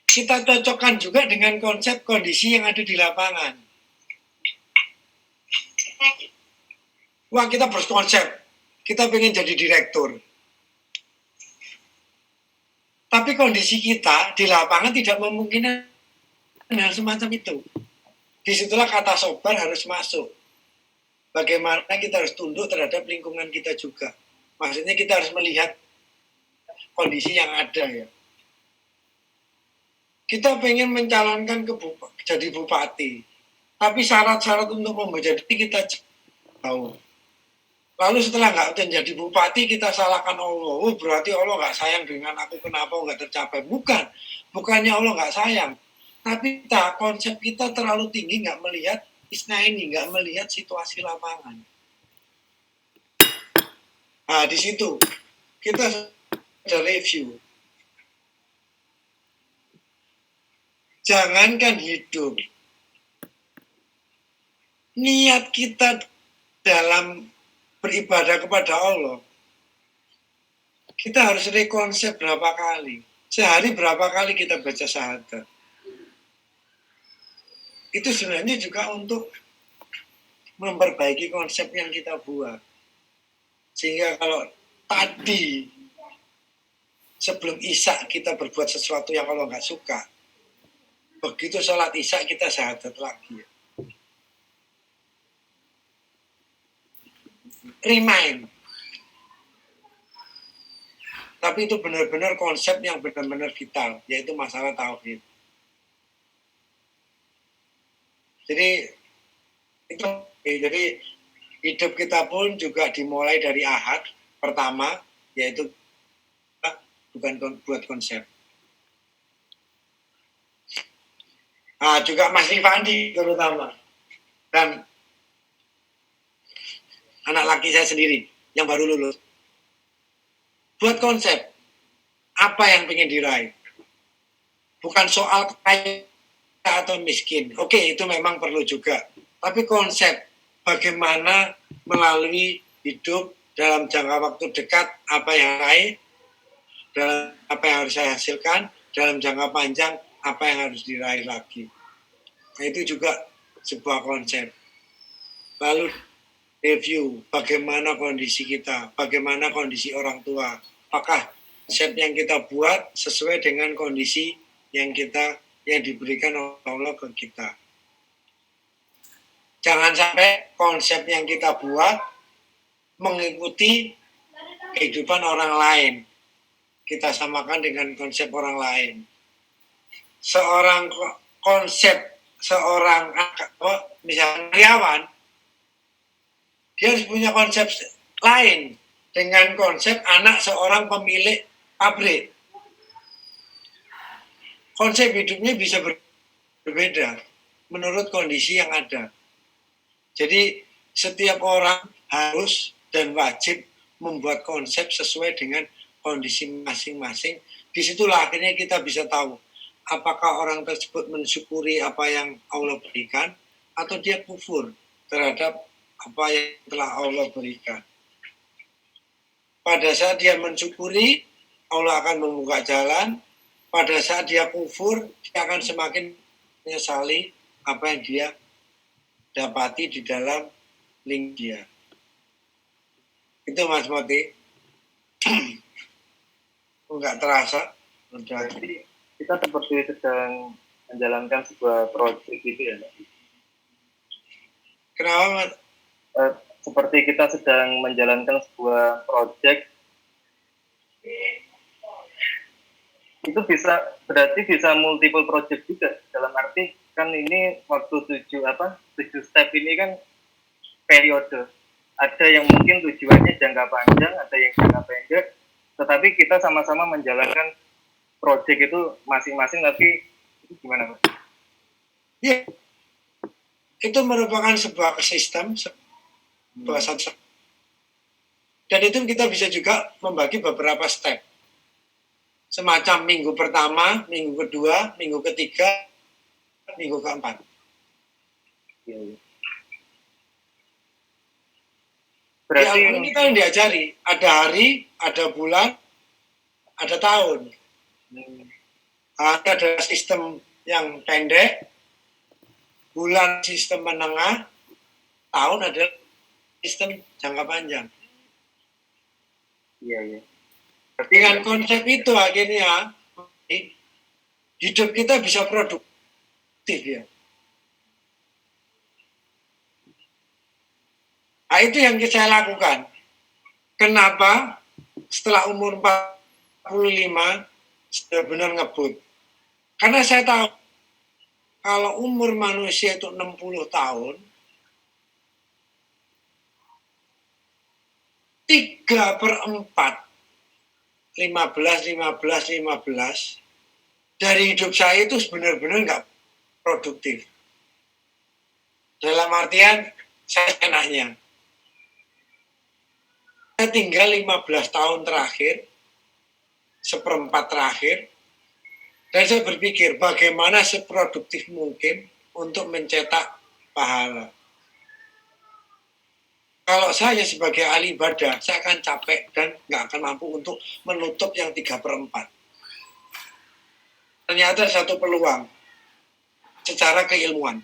kita cocokkan juga dengan konsep kondisi yang ada di lapangan. Wah, kita berkonsep, kita pengen jadi direktur. Tapi kondisi kita di lapangan tidak memungkinkan hal semacam itu. Disitulah kata sobar harus masuk. Bagaimana kita harus tunduk terhadap lingkungan kita juga. Maksudnya kita harus melihat kondisi yang ada ya. Kita pengen mencalonkan jadi bupati, tapi syarat-syarat untuk menjadi kita tahu. Lalu setelah nggak jadi bupati kita salahkan Allah. Oh, berarti Allah nggak sayang dengan aku, kenapa nggak tercapai? Bukannya Allah nggak sayang, tapi konsep kita terlalu tinggi, nggak melihat ini, nggak melihat situasi lapangan. Nah, di situ kita ada review. Jangankan hidup, niat kita dalam beribadah kepada Allah Kita harus rekonsep berapa kali. Sehari berapa kali kita baca syahadat. Itu sebenarnya juga untuk memperbaiki konsep yang kita buat. Sehingga kalau tadi sebelum isya kita berbuat sesuatu yang Allah nggak suka, begitu sholat isya kita syahadat lagi. Remind. Tapi itu benar-benar konsep yang benar-benar vital, yaitu masalah tauhid. Jadi hidup kita pun juga dimulai dari ahad pertama, yaitu bukan buat konsep. Nah, juga Mas Rifandi terutama. Dan anak laki saya sendiri yang baru lulus. Buat konsep. Apa yang ingin diraih. Bukan soal kaya atau miskin. Oke, itu memang perlu juga. Tapi konsep bagaimana melalui hidup dalam jangka waktu dekat apa yang raih, dalam apa yang harus saya hasilkan, dalam jangka panjang apa yang harus diraih lagi. Nah, itu juga sebuah konsep. Lalu review bagaimana kondisi kita, bagaimana kondisi orang tua, apakah konsep yang kita buat sesuai dengan kondisi yang diberikan oleh Allah ke kita. Jangan sampai konsep yang kita buat mengikuti kehidupan orang lain. Kita samakan dengan konsep orang lain. Misalnya karyawan, dia harus punya konsep lain dengan konsep anak seorang pemilik pabrik. Konsep hidupnya bisa berbeda menurut kondisi yang ada. Jadi setiap orang harus dan wajib membuat konsep sesuai dengan kondisi masing-masing. Disitulah akhirnya kita bisa tahu apakah orang tersebut mensyukuri apa yang Allah berikan atau dia kufur terhadap apa yang telah Allah berikan. Pada saat dia mensyukuri, Allah akan membuka jalan. Pada saat dia kufur, dia akan semakin menyesali apa yang dia dapati di dalam link dia. Itu Mas Moti. Enggak terasa. Jadi kita seperti sedang menjalankan sebuah proyek gitu ya. Kenapa Mas? Seperti kita sedang menjalankan sebuah proyek, itu berarti bisa multiple project juga, dalam arti kan ini waktu 7 step ini kan periode, ada yang mungkin tujuannya jangka panjang, ada yang jangka pendek, tetapi kita sama-sama menjalankan proyek itu masing-masing. Tapi itu gimana Mas? Ya, itu merupakan sebuah sistem, dan itu kita bisa juga membagi beberapa step, semacam minggu pertama, minggu kedua, minggu ketiga, minggu keempat. Berarti kita yang diajari, ada hari, ada bulan, ada tahun. Ada sistem yang pendek, bulan sistem menengah, tahun adalah sistem jangka panjang. Iya. Dengan konsep itu akhirnya hidup kita bisa produktif ya. Nah, itu yang saya lakukan. Kenapa setelah umur 45 sudah benar ngebut? Karena saya tahu kalau umur manusia itu 60 tahun, 3/4 15 dari hidup saya itu benar-benar nggak produktif. Dalam artian saya enaknya, saya tinggal 15 tahun terakhir, 1/4 terakhir, dan saya berpikir bagaimana seproduktif mungkin untuk mencetak pahala. Kalau saya sebagai ahli ibadah, saya akan capek dan nggak akan mampu untuk menutup yang 3/4. Ternyata satu peluang secara keilmuan.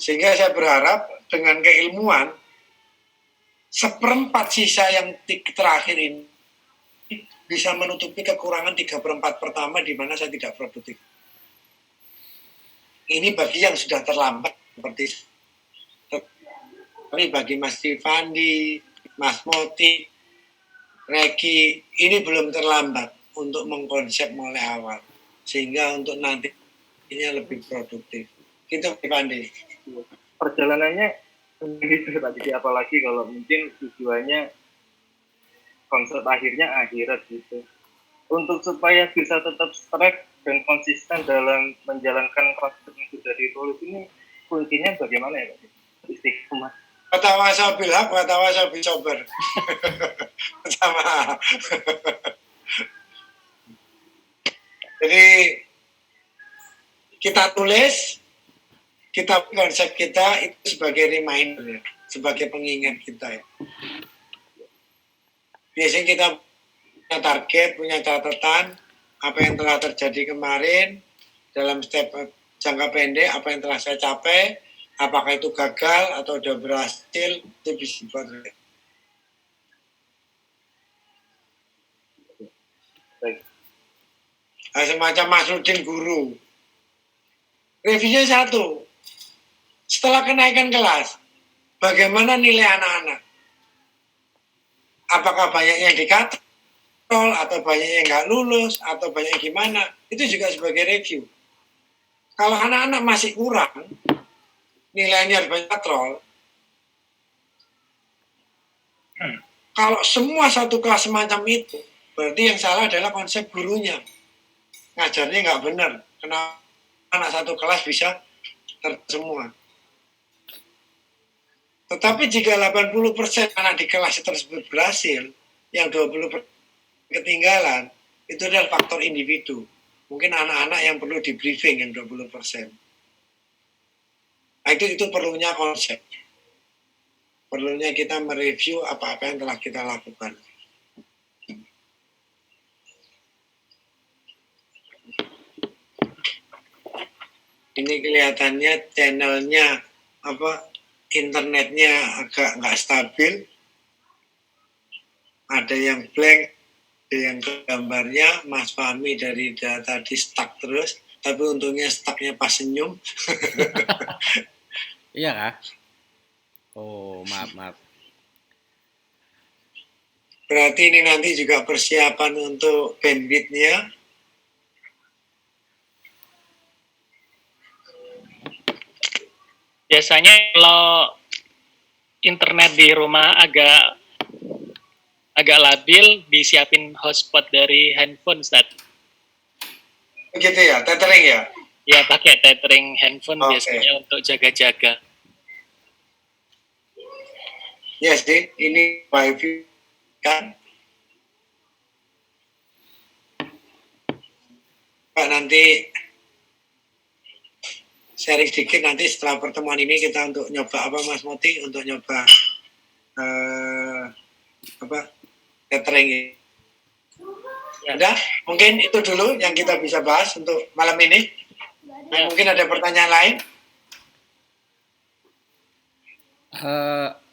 Sehingga saya berharap dengan keilmuan, 1/4 sisa yang terakhir ini bisa menutupi kekurangan 3/4 pertama di mana saya tidak produktif. Ini bagi yang sudah terlambat seperti tapi bagi Mas Tivandi, Mas Moti, Reki, ini belum terlambat untuk mengkonsep mulai awal. Sehingga untuk nantinya lebih produktif. Gitu, Tivandi. Perjalanannya gitu Pak Didi, apalagi kalau mungkin tujuannya konsep akhirnya akhirat gitu. Untuk supaya bisa tetap strike dan konsisten dalam menjalankan konsep yang sudah ditulis ini, kuncinya bagaimana ya Pak Didi? Istiqomah. Watawasa bilhaq, watawasa bisober. Sama. Jadi kita tulis, kita konsep kita itu sebagai reminder, sebagai pengingat kita. Ya. Biasanya kita punya target, punya catatan, apa yang telah terjadi kemarin dalam step jangka pendek, apa yang telah saya capai, apakah itu gagal atau sudah berhasil, itu bisa buat. Nah, semacam Mas Rudin guru. Revisinya satu. Setelah kenaikan kelas, bagaimana nilai anak-anak? Apakah banyak yang dikatrol, atau banyak yang nggak lulus, atau banyak yang gimana? Itu juga sebagai review. Kalau anak-anak masih kurang, nilainya banyak katrol. Kalau semua satu kelas semacam itu, berarti yang salah adalah konsep gurunya. Ngajarnya nggak benar. Kenapa anak satu kelas bisa semua? Tetapi jika 80% anak di kelas tersebut berhasil, yang 20% ketinggalan, itu adalah faktor individu. Mungkin anak-anak yang perlu di briefing yang 20%. Nah, itu perlunya konsep. Perlunya kita mereview apa-apa yang telah kita lakukan. Ini kelihatannya channelnya internetnya agak nggak stabil. Ada yang blank, ada yang gambarnya Mas Fahmi dari tadi stuck terus. Tapi untungnya stucknya pas senyum. Iya kah? Oh, maaf. Berarti ini nanti juga persiapan untuk bandwidth-nya. Biasanya kalau internet di rumah agak labil, disiapin hotspot dari handphone, Ustaz. Begitu ya, tethering ya? Ya, pakai tethering handphone biasanya untuk jaga-jaga. Ya sih, ini wifi kan. Pak, nanti sharing sedikit nanti setelah pertemuan ini kita untuk nyoba apa Mas Moti untuk nyoba tethering ini. Ya. Udah, mungkin itu dulu yang kita bisa bahas untuk malam ini. Ya. Mungkin ada pertanyaan lain?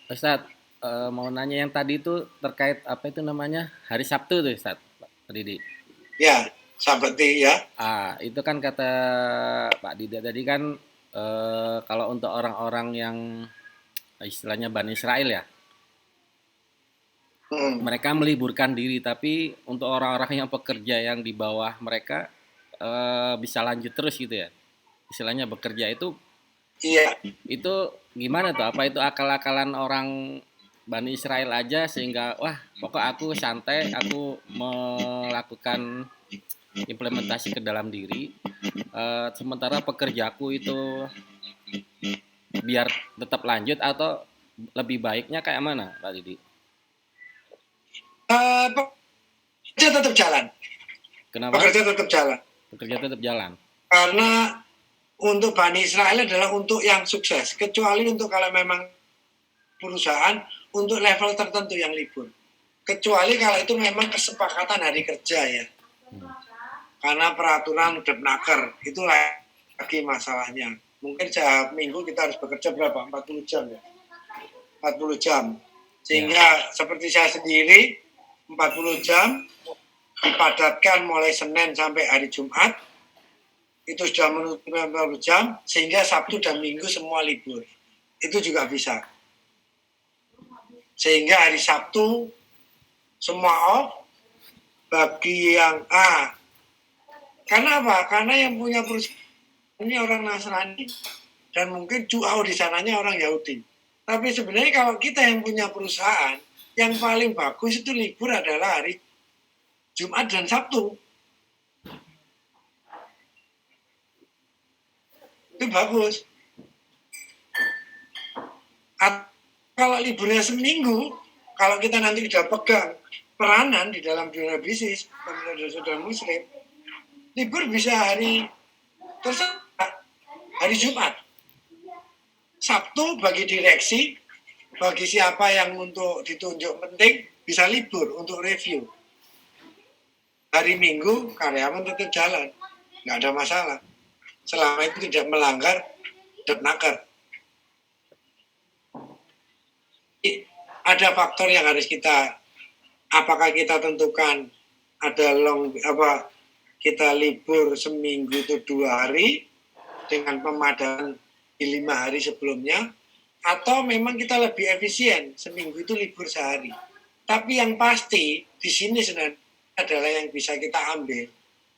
Ustadz, mau nanya yang tadi itu terkait apa itu namanya hari Sabtu tuh Ustadz, Pak Didi. Ya, seperti ya. Itu kan kata Pak Didi tadi kan kalau untuk orang-orang yang istilahnya Bani Israel ya, mereka meliburkan diri, tapi untuk orang-orang yang pekerja yang di bawah mereka bisa lanjut terus gitu ya, istilahnya bekerja itu. Iya. Itu gimana tuh? Apa itu akal-akalan orang Bani Israel aja sehingga wah pokok aku santai, aku melakukan implementasi ke dalam diri, sementara pekerjaku itu biar tetap lanjut, atau lebih baiknya kayak mana Pak Didi? Pekerja tetap jalan. Kenapa? Pekerja tetap jalan. Pekerja tetap jalan. Karena untuk Bani Israel adalah untuk yang sukses. Kecuali untuk kalau memang perusahaan untuk level tertentu yang libur. Kecuali kalau itu memang kesepakatan hari kerja ya. Karena peraturan Depnaker itu lagi masalahnya. Mungkin setiap minggu kita harus bekerja berapa? 40 jam ya. 40 jam. Sehingga seperti saya sendiri 40 jam dipadatkan mulai Senin sampai hari Jumat. Itu sudah menutup 40 jam, sehingga Sabtu dan Minggu semua libur. Itu juga bisa. Sehingga hari Sabtu semua off, bagi yang karena apa? Karena yang punya perusahaan ini orang Nasrani, dan mungkin Cuau di sananya orang Yahudi. Tapi sebenarnya kalau kita yang punya perusahaan, yang paling bagus itu libur adalah hari Jumat dan Sabtu. Itu bagus. Kalau liburnya seminggu, kalau kita nanti sudah pegang peranan di dalam dunia bisnis, saudara muslim, libur bisa hari terserah, hari Jumat. Sabtu bagi direksi, bagi siapa yang untuk ditunjuk penting, bisa libur untuk review. Hari Minggu, karyawan tetap jalan. Nggak ada masalah. Selama itu tidak melanggar Depnaker. Ada faktor yang harus apakah kita tentukan ada kita libur seminggu itu 2 hari dengan pemadanan di 5 hari sebelumnya, atau memang kita lebih efisien seminggu itu libur sehari. Tapi yang pasti di sini sebenarnya adalah yang bisa kita ambil.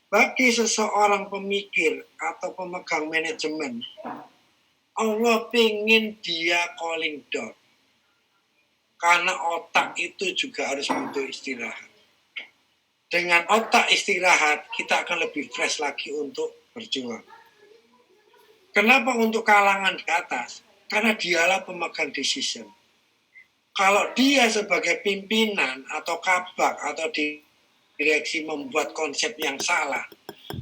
Bagi seseorang pemikir atau pemegang manajemen, Allah ingin dia calling down. Karena otak itu juga harus butuh istirahat. Dengan otak istirahat, kita akan lebih fresh lagi untuk berjuang. Kenapa untuk kalangan di atas? Karena dialah pemegang decision. Kalau dia sebagai pimpinan atau kabak atau direksi membuat konsep yang salah,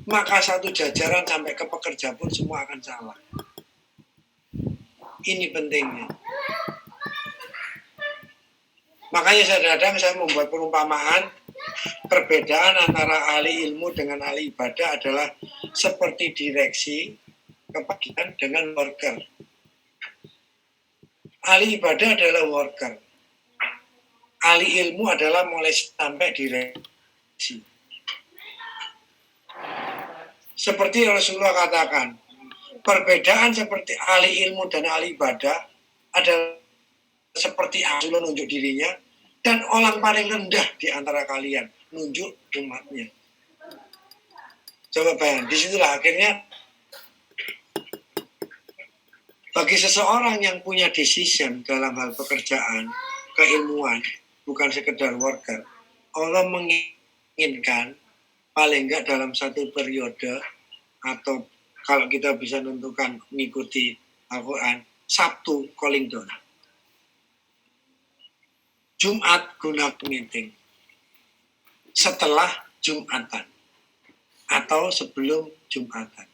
maka satu jajaran sampai ke pekerja pun semua akan salah. Ini pentingnya. Makanya saya membuat perumpamaan, perbedaan antara ahli ilmu dengan ahli ibadah adalah seperti direksi kebagian dengan worker. Ahli ibadah adalah worker. Ahli ilmu adalah mulai sampai direksi. Seperti Rasulullah katakan, perbedaan seperti ahli ilmu dan ahli ibadah adalah seperti Rasulullah nunjuk dirinya, dan orang paling rendah di antara kalian nunjuk umatnya. Coba bayangkan, disitulah akhirnya bagi seseorang yang punya decision dalam hal pekerjaan, keilmuan, bukan sekedar worker, Allah menginginkan paling enggak dalam satu periode, atau kalau kita bisa menentukan mengikuti Al-Quran, Sabtu calling down, Jumat guna meeting, setelah Jumatan atau sebelum Jumatan.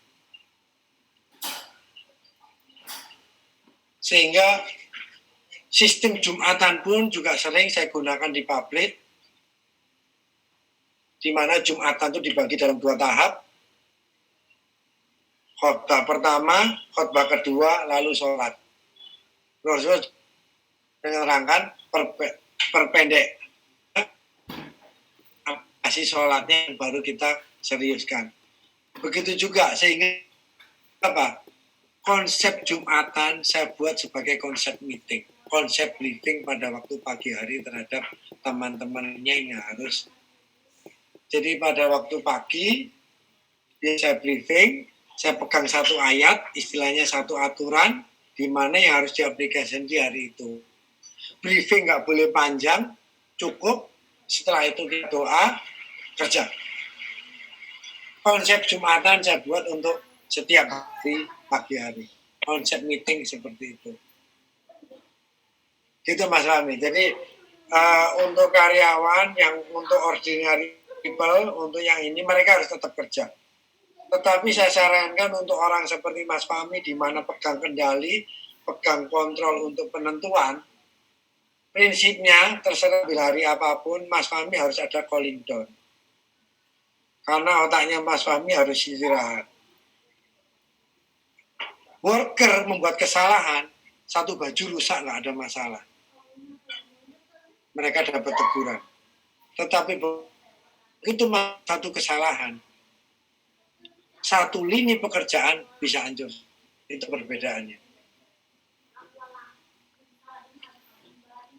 Sehingga sistem Jumatan pun juga sering saya gunakan di publik, di mana Jumatan itu dibagi dalam 2 tahap. Khotbah pertama, khotbah kedua, lalu sholat. Rasul menerangkan perpendek kasih sholatnya baru kita seriuskan. Begitu juga sehingga konsep Jumatan saya buat sebagai konsep meeting, konsep briefing pada waktu pagi hari terhadap teman-temannya yang harus. Jadi pada waktu pagi saya briefing, saya pegang satu ayat, istilahnya satu aturan di mana yang harus diaplikasikan di hari itu. Briefing nggak boleh panjang, cukup. Setelah itu kita doa, kerja. Konsep Jumatan saya buat untuk setiap hari pagi hari. Konsep meeting seperti itu. Gitu Mas Rami. Jadi untuk karyawan, yang untuk ordinary people, untuk yang ini mereka harus tetap kerja. Tetapi saya sarankan untuk orang seperti Mas Fahmi, di mana pegang kendali, pegang kontrol untuk penentuan, prinsipnya terserah bila hari apapun, Mas Fahmi harus ada calling down. Karena otaknya Mas Fahmi harus istirahat. Worker membuat kesalahan, satu baju rusak nggak ada masalah. Mereka dapat teguran. Tetapi itu satu kesalahan. Satu lini pekerjaan bisa hancur. Itu perbedaannya.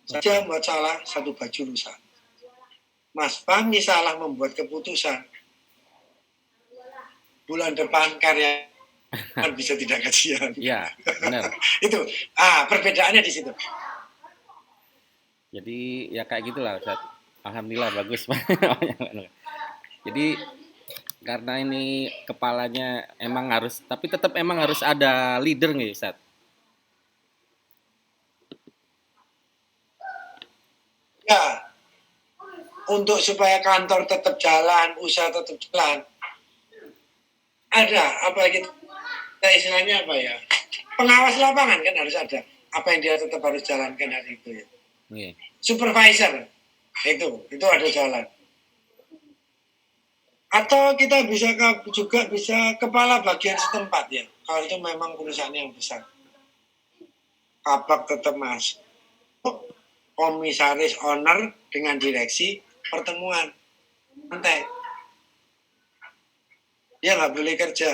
Saja membuat salah, satu baju rusak. Mas Fahmi salah membuat keputusan. Bulan depan karya kan bisa tidak gajian. Iya, benar. Itu, perbedaannya di situ. Jadi ya kayak gitulah Ustaz. Alhamdulillah bagus. Jadi karena ini kepalanya emang harus, tapi tetap emang harus ada leader nih Ustaz. Ya, untuk supaya kantor tetap jalan, usaha tetap jalan, ada apa gitu? Istilahnya apa ya? Pengawas lapangan kan harus ada. Apa yang dia tetap harus jalankan hari itu ya. Nih. Supervisor itu ada jalan. Atau kita juga bisa kepala bagian setempat ya. Kalau itu memang perusahaan yang besar. Kabak tetap masuk. Komisaris owner dengan direksi pertemuan. Santai. Dia nggak boleh kerja.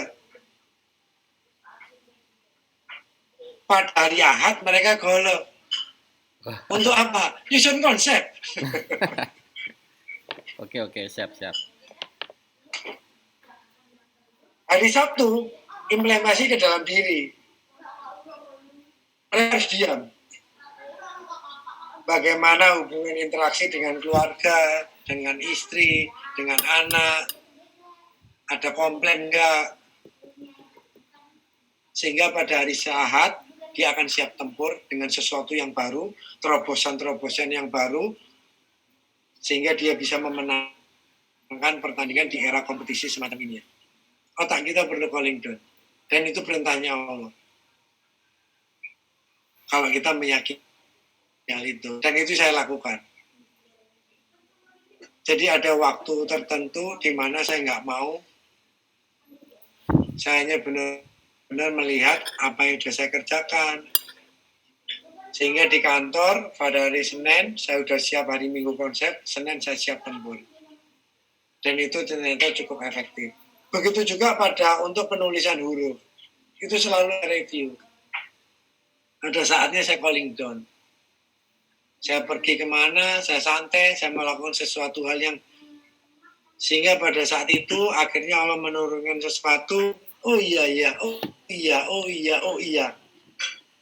Pada hari Ahad mereka golok. Untuk apa? Nyusun konsep. Oke, siap. Hari Sabtu implementasi ke dalam diri. Mereka harus diam. Bagaimana hubungan interaksi dengan keluarga, dengan istri, dengan anak, ada komplain enggak? Sehingga pada hari Ahad dia akan siap tempur dengan sesuatu yang baru, terobosan-terobosan yang baru, sehingga dia bisa memenangkan pertandingan di era kompetisi semacam ini. Otak kita perlu calling down. Dan itu perintahnya Allah. Kalau kita meyakini hal itu. Dan itu saya lakukan. Jadi ada waktu tertentu di mana saya nggak mau. Saya hanya benar melihat apa yang sudah saya kerjakan. Sehingga di kantor pada hari Senin saya sudah siap, hari Minggu konsep, Senin saya siap tempur. Dan itu ternyata cukup efektif. Begitu juga pada untuk penulisan huruf. Itu selalu review. Ada saatnya saya calling down. Saya pergi kemana, saya santai, saya melakukan sesuatu hal yang sehingga pada saat itu akhirnya Allah menurunkan sesuatu. Oh iya.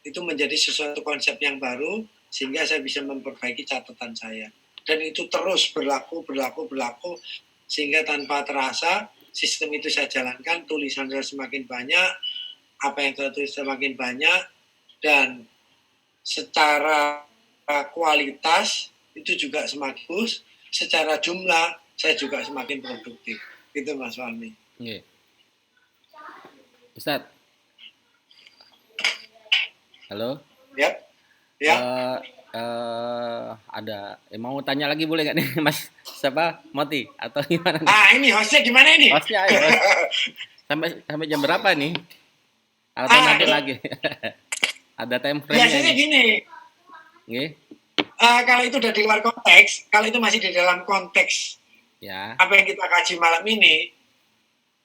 Itu menjadi sesuatu konsep yang baru sehingga saya bisa memperbaiki catatan saya. Dan itu terus berlaku sehingga tanpa terasa sistem itu saya jalankan, tulisan saya semakin banyak, apa yang saya tulis semakin banyak, dan secara kualitas itu juga semakin bagus, secara jumlah saya juga semakin produktif. Itu Mas Fahmi. Iya. Ustaz. Halo. Ya. Ada mau tanya lagi boleh nggak nih Mas? Siapa? Moti atau gimana nih? Ini hostnya gimana ini? Hostnya ayo. Sampai jam berapa nih? Atau nanti lagi? Ada time frame-nya. Biasanya gini. Nggih. Kalau itu udah di luar konteks, kalau itu masih di dalam konteks Ya. apa yang kita kaji malam ini,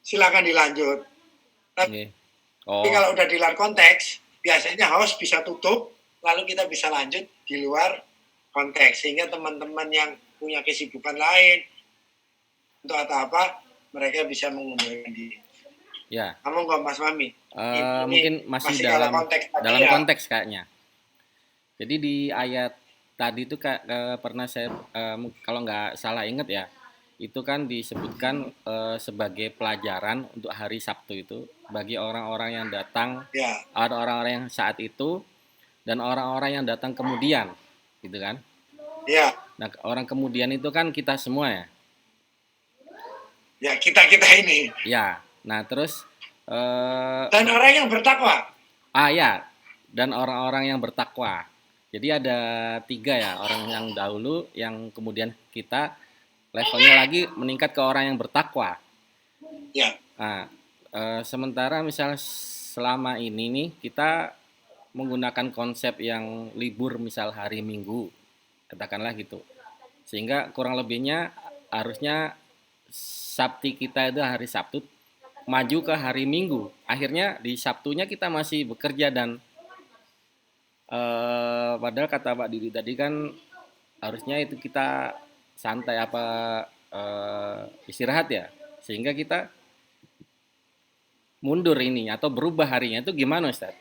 silakan dilanjut. Tapi kalau udah di luar konteks, biasanya host bisa tutup, lalu kita bisa lanjut di luar konteks. Sehingga teman-teman yang punya kesibukan lain, untuk apa, mereka bisa mengundurkan diri. Ya. Kamu nggak Mas Fahmi? Mungkin masih dalam konteks kayaknya. Jadi di ayat tadi itu pernah saya kalau nggak salah ingat ya, itu kan disebutkan sebagai pelajaran untuk hari Sabtu itu bagi orang-orang yang datang, ada orang-orang yang saat itu dan orang-orang yang datang kemudian, gitu kan? Ya. Nah orang kemudian itu kan kita semua ya. Ya kita ini. Ya. Nah terus. Dan orang yang bertakwa. Ya. Dan orang-orang yang bertakwa. Jadi ada 3 ya, orang yang dahulu, yang kemudian kita levelnya lagi meningkat ke orang yang bertakwa. Ya. Nah, sementara misal selama ini nih kita menggunakan konsep yang libur misal hari Minggu, katakanlah gitu. Sehingga kurang lebihnya harusnya Sabti kita itu hari Sabtu maju ke hari Minggu. Akhirnya di Sabtunya kita masih bekerja dan padahal kata Pak Didi tadi kan harusnya itu kita santai istirahat ya, sehingga kita mundur ini atau berubah harinya itu gimana Ustaz?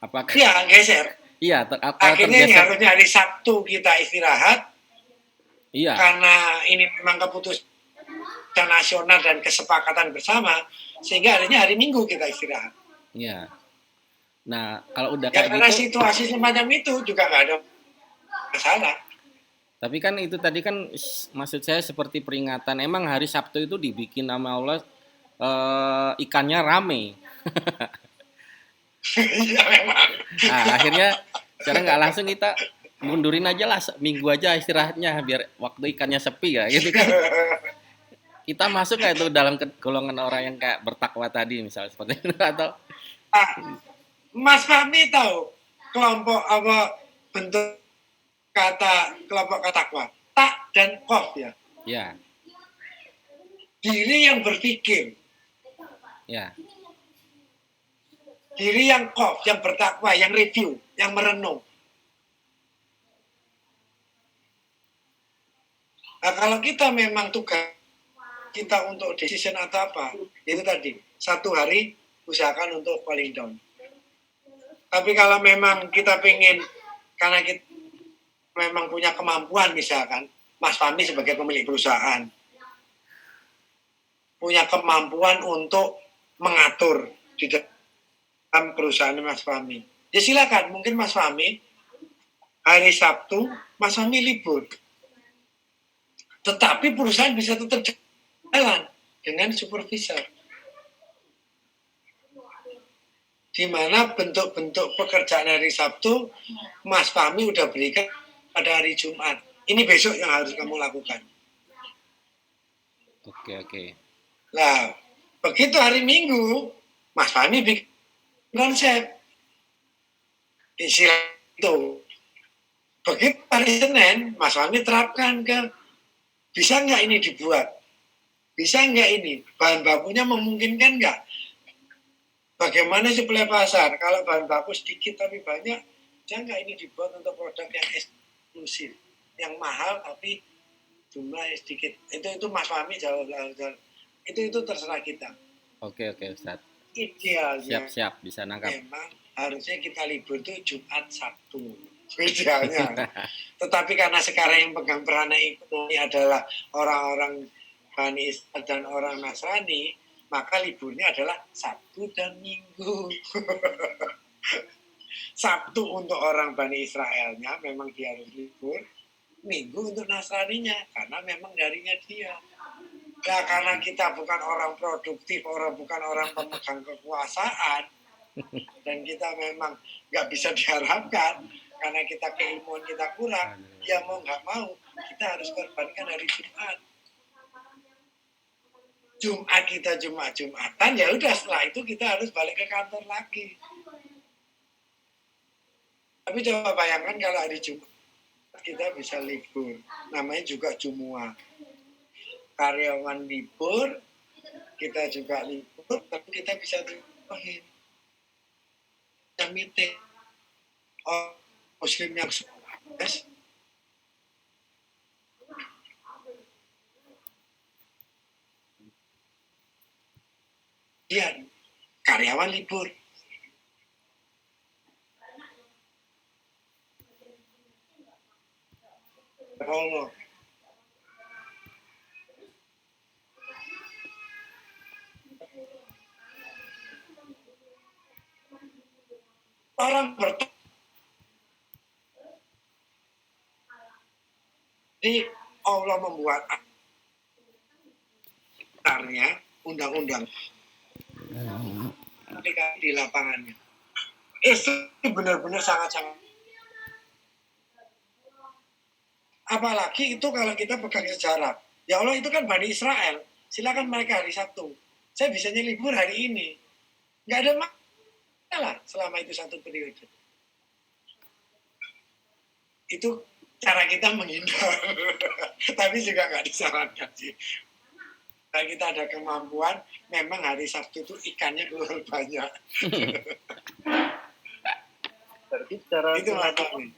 Apakah Iya, geser. Iya, Akhirnya ini tergeser. harusnya hari Sabtu kita istirahat. Iya. Karena ini memang keputusan nasional dan kesepakatan bersama, sehingga akhirnya hari Minggu kita istirahat. Iya. Nah, kalau udah Ya, kayak karena gitu, situasi semacam itu juga nggak ada masalah. tapi kan itu tadi kan maksud saya seperti peringatan. Emang hari Sabtu itu dibikin sama Allah ikannya rame. Iya memang. Nah, akhirnya secara nggak langsung kita mundurin aja lah Minggu aja istirahatnya biar waktu ikannya sepi ya gitu kan. Kita masuk kayak itu dalam golongan orang yang kayak bertakwa tadi misalnya seperti itu atau Mas Fahmi tahu kelompok apa bentuk kata kelompok kata takwa? Tak dan kof ya. ya, Diri yang berpikir, ya, diri yang kof, yang bertakwa, yang review, yang merenung. Nah, kalau kita memang tugas kita untuk decision atau apa, itu tadi 1 hari usahakan untuk falling down. Tapi kalau memang kita pengen, karena kita memang punya kemampuan misalkan, Mas Fahmi sebagai pemilik perusahaan, punya kemampuan untuk mengatur di dalam perusahaan Mas Fahmi. Ya silakan, mungkin Mas Fahmi hari Sabtu, Mas Fahmi libur. Tetapi perusahaan bisa tetap jalan dengan supervisor. Di mana bentuk-bentuk pekerjaan hari Sabtu Mas Fahmi udah berikan pada hari Jumat. Ini besok yang harus kamu lakukan. oke. Nah, begitu hari Minggu, Mas Fahmi bikin konsep. Istilah itu. Begitu hari Senin, Mas Fahmi terapkan ke, bisa nggak ini dibuat? Bisa nggak ini? Bahan bakunya memungkinkan nggak? Bagaimana suplai pasar? Kalau bahan baku sedikit tapi banyak, bisa nggak ini dibuat untuk produk yang eksklusif, yang mahal tapi jumlahnya sedikit? Itu Mas Fahmi jawab. Itu terserah kita. Oke Ustaz. Idealnya Siap bisa nangkap. memang harusnya kita libur itu Jumat Sabtu. Idealnya. Tetapi karena sekarang yang pegang peranan ekonomi adalah orang-orang Bani Israel dan orang Nasrani, maka liburnya adalah Sabtu dan Minggu. Sabtu untuk orang Bani Israelnya memang dia harus libur, Minggu untuk Nasraninya karena memang darinya dia. Nah, karena kita bukan orang produktif, bukan orang pemegang kekuasaan, dan kita memang nggak bisa diharapkan karena kita keilmuan kita kurang, ya mau nggak mau kita harus korbankan hari Jumat. Jumat kita Jumatan, ya udah setelah itu kita harus balik ke kantor lagi. Tapi coba bayangkan kalau hari Jumat kita bisa libur, namanya juga Jumuah. Karyawan libur, kita juga libur, tapi kita bisa dibuahin. Kita meeting. Muslim yang sukses, dia karyawan libur. Allah. Orang bertanya, jadi Allah membuat akarnya undang-undang di lapangannya. Itu benar-benar sangat-sangat Apalagi itu kalau kita pegang sejarah. Ya Allah itu kan Bani Israel. Silakan mereka hari Sabtu. Saya bisanya libur hari ini. Nggak ada masalah selama itu satu periode. Itu cara kita menghindar. Tapi juga nggak disarankan sih. Kalau kita ada kemampuan, memang hari Sabtu itu ikannya keluar banyak. Berarti secara Itu masalahnya.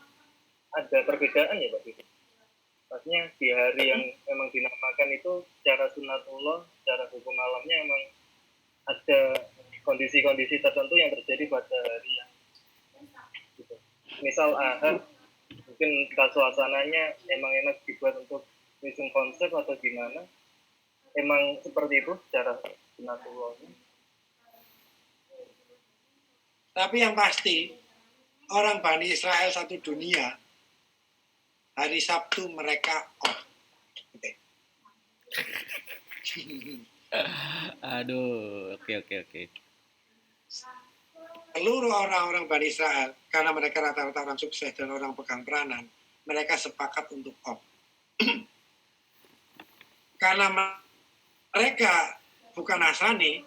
ada perbedaan ya Pak Didi? Maksudnya di hari yang memang dinamakan itu secara sunatullah, secara hukum alamnya memang ada kondisi-kondisi tertentu yang terjadi pada hari yang gitu. Misal Ahad, mungkin suasananya emang enak dibuat untuk mission konsep atau gimana? Emang seperti itu secara sunatullahnya. Tapi yang pasti, orang Bani Israel satu dunia, hari Sabtu mereka off. Aduh, oke. Seluruh orang-orang Bani Israel, karena mereka rata-rata orang sukses dan orang pegang peranan, mereka sepakat untuk off. Karena mereka bukan Nasrani,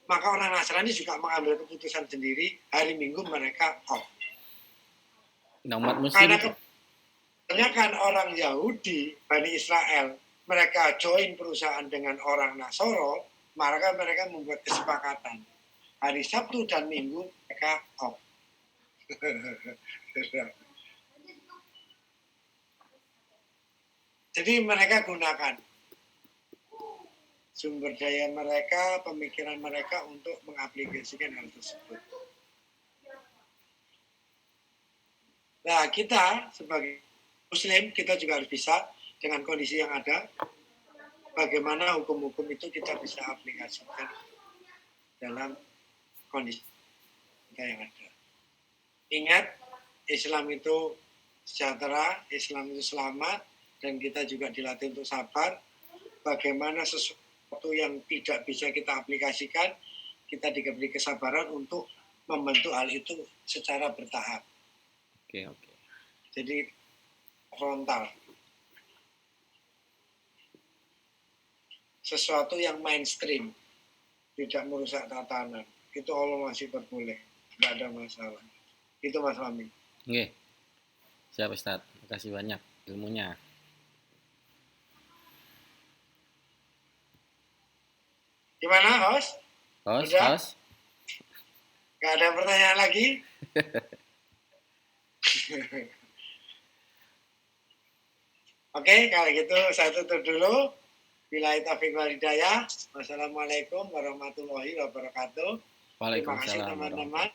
maka orang Nasrani juga mengambil keputusan sendiri, hari Minggu mereka off. Nah, umat Karena muslim kebanyakan orang Yahudi, Bani Israel, mereka join perusahaan dengan orang Nasoro, maka mereka membuat kesepakatan. Hari Sabtu dan Minggu mereka off. Jadi mereka gunakan sumber daya mereka, pemikiran mereka untuk mengaplikasikan hal tersebut. Nah, kita sebagai Muslim, kita juga harus bisa dengan kondisi yang ada, bagaimana hukum-hukum itu kita bisa aplikasikan dalam kondisi kita yang ada. Ingat, Islam itu sejahtera, Islam itu selamat, dan kita juga dilatih untuk sabar. Bagaimana sesuatu yang tidak bisa kita aplikasikan, kita diberi kesabaran untuk membentuk hal itu secara bertahap. Oke. Jadi frontal. Sesuatu yang mainstream, tidak merusak tatanan. Itu Allah masih perboleh, nggak ada masalah. Itu Mas Fahmi. Oke. Siap Ustaz. Terima kasih banyak ilmunya. Gimana, host? Host. Nggak ada pertanyaan lagi? Oke, kalau gitu saya tutup dulu. Billahi taufiq wal hidayah. Wassalamualaikum warahmatullahi wabarakatuh. Terima kasih teman-teman.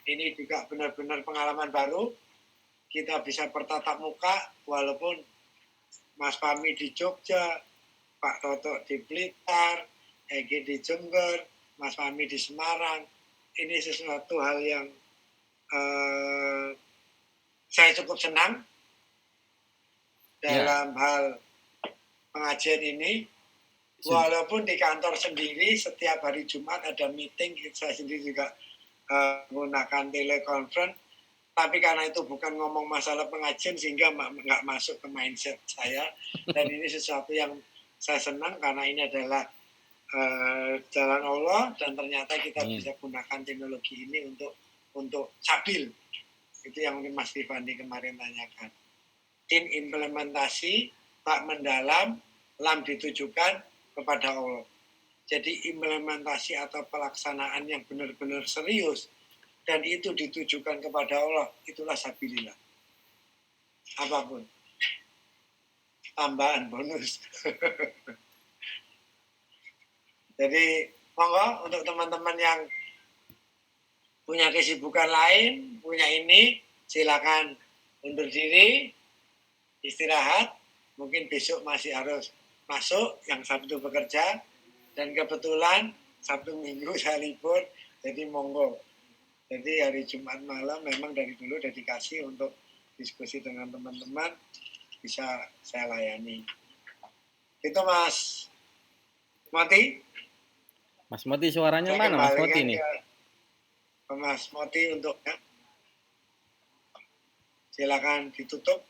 Ini juga benar-benar pengalaman baru. Kita bisa bertatap muka walaupun Mas Fahmi di Jogja, Pak Toto di Blitar, Egi di Jember, Mas Fahmi di Semarang. Ini sesuatu hal yang saya cukup senang dalam hal pengajian ini. Walaupun di kantor sendiri setiap hari Jumat ada meeting, saya sendiri juga menggunakan telekonferensi, tapi karena itu bukan ngomong masalah pengajian sehingga nggak masuk ke mindset saya. Dan ini sesuatu yang saya senang karena ini adalah jalan Allah, dan ternyata kita bisa gunakan teknologi ini untuk stabil. Itu yang Mas Tifani kemarin tanyakan. Implementasi, bak mendalam, lam ditujukan kepada Allah. Jadi implementasi atau pelaksanaan yang benar-benar serius dan itu ditujukan kepada Allah, itulah sabilillah. Apapun. Tambahan bonus. Jadi monggo untuk teman-teman yang punya kesibukan lain, punya ini, silakan undur diri, istirahat. Mungkin besok masih harus masuk, yang Sabtu bekerja, dan kebetulan Sabtu Minggu saya libur, jadi monggo. Jadi hari Jumat malam memang dari dulu dedikasi untuk diskusi dengan teman-teman, bisa saya layani. Itu Mas Moti. Mas Moti suaranya mana Mas Moti nih? Mas Moti untuk silakan ditutup.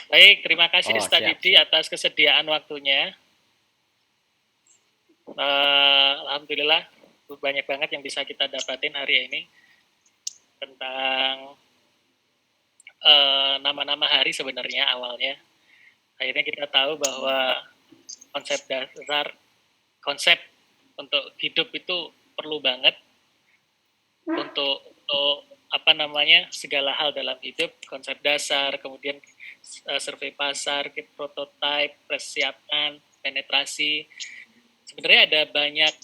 Baik, terima kasih Oh, Ustadz siap, Didi siap. atas kesediaan waktunya. Alhamdulillah banyak banget yang bisa kita dapatin hari ini tentang nama-nama hari sebenarnya awalnya. Akhirnya kita tahu bahwa konsep untuk hidup itu perlu banget untuk segala hal dalam hidup, konsep dasar, kemudian survei pasar, prototype, persiapan, penetrasi. Sebenarnya ada banyak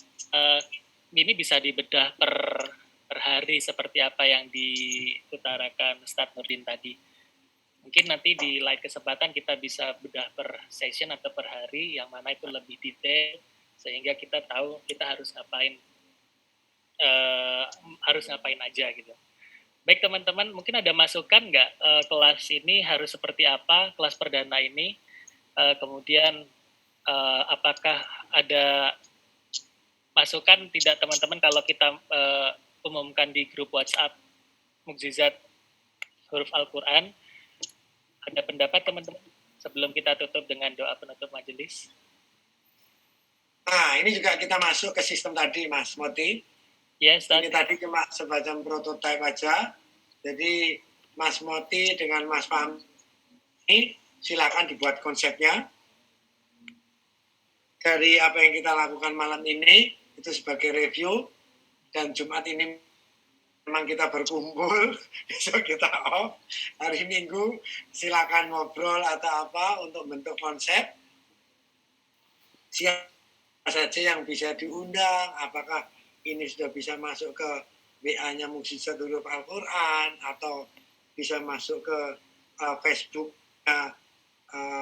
ini bisa dibedah per hari seperti apa yang diutarakan Ustadz Nurdin tadi. Mungkin nanti di lain kesempatan kita bisa bedah per session atau per hari yang mana itu lebih detail sehingga kita tahu kita harus ngapain aja gitu. Baik teman-teman, mungkin ada masukan nggak kelas ini harus seperti apa, kelas perdana ini, kemudian apakah ada masukan tidak teman-teman kalau kita umumkan di grup WhatsApp Mukjizat Huruf Al-Quran? Ada pendapat teman-teman sebelum kita tutup dengan doa penutup majelis? Nah, ini juga kita masuk ke sistem tadi, Mas Moti. Yes, ini tadi cuma semacam prototipe aja. Jadi Mas Moti dengan Mas Fahmi silakan dibuat konsepnya. Dari apa yang kita lakukan malam ini itu sebagai review, dan Jumat ini memang kita berkumpul, besok kita off. Hari Minggu silakan ngobrol atau apa untuk bentuk konsep. Siapa saja yang bisa diundang, apakah ini sudah bisa masuk ke WA-nya Mukjizat Huruf Al-Quran atau bisa masuk ke Facebook-nya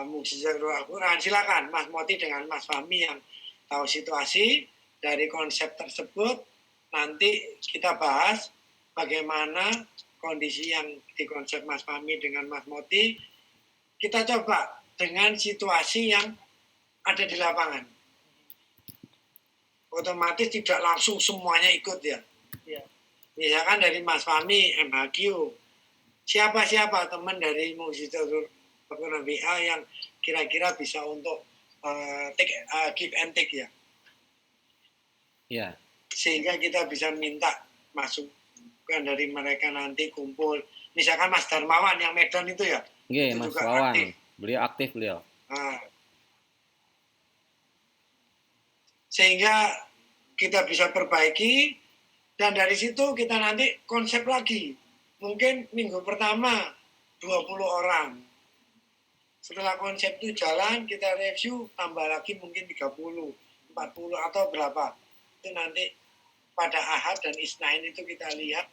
Mukjizat Huruf Al-Quran. Silakan Mas Moti dengan Mas Fahmi yang tahu situasi dari konsep tersebut. Nanti kita bahas bagaimana kondisi yang dikonsep Mas Fahmi dengan Mas Moti. Kita coba dengan situasi yang ada di lapangan. Otomatis tidak langsung semuanya ikut ya. Misalkan dari Mas Fahmi, MHQ, siapa teman dari Mukjizat Al-Quran WA yang kira-kira bisa untuk give and take ya. Ya. Sehingga kita bisa minta masukan dari mereka nanti kumpul. Misalkan Mas Darmawan yang Medan itu ya. Iya, Mas Wawan. Aktif. Beliau aktif beliau. Nah, sehingga kita bisa perbaiki. Dan dari situ kita nanti konsep lagi. Mungkin minggu pertama 20 orang. Setelah konsep itu jalan, kita review, tambah lagi mungkin 30, 40 atau berapa. Itu nanti pada Ahad dan Isnain itu kita lihat.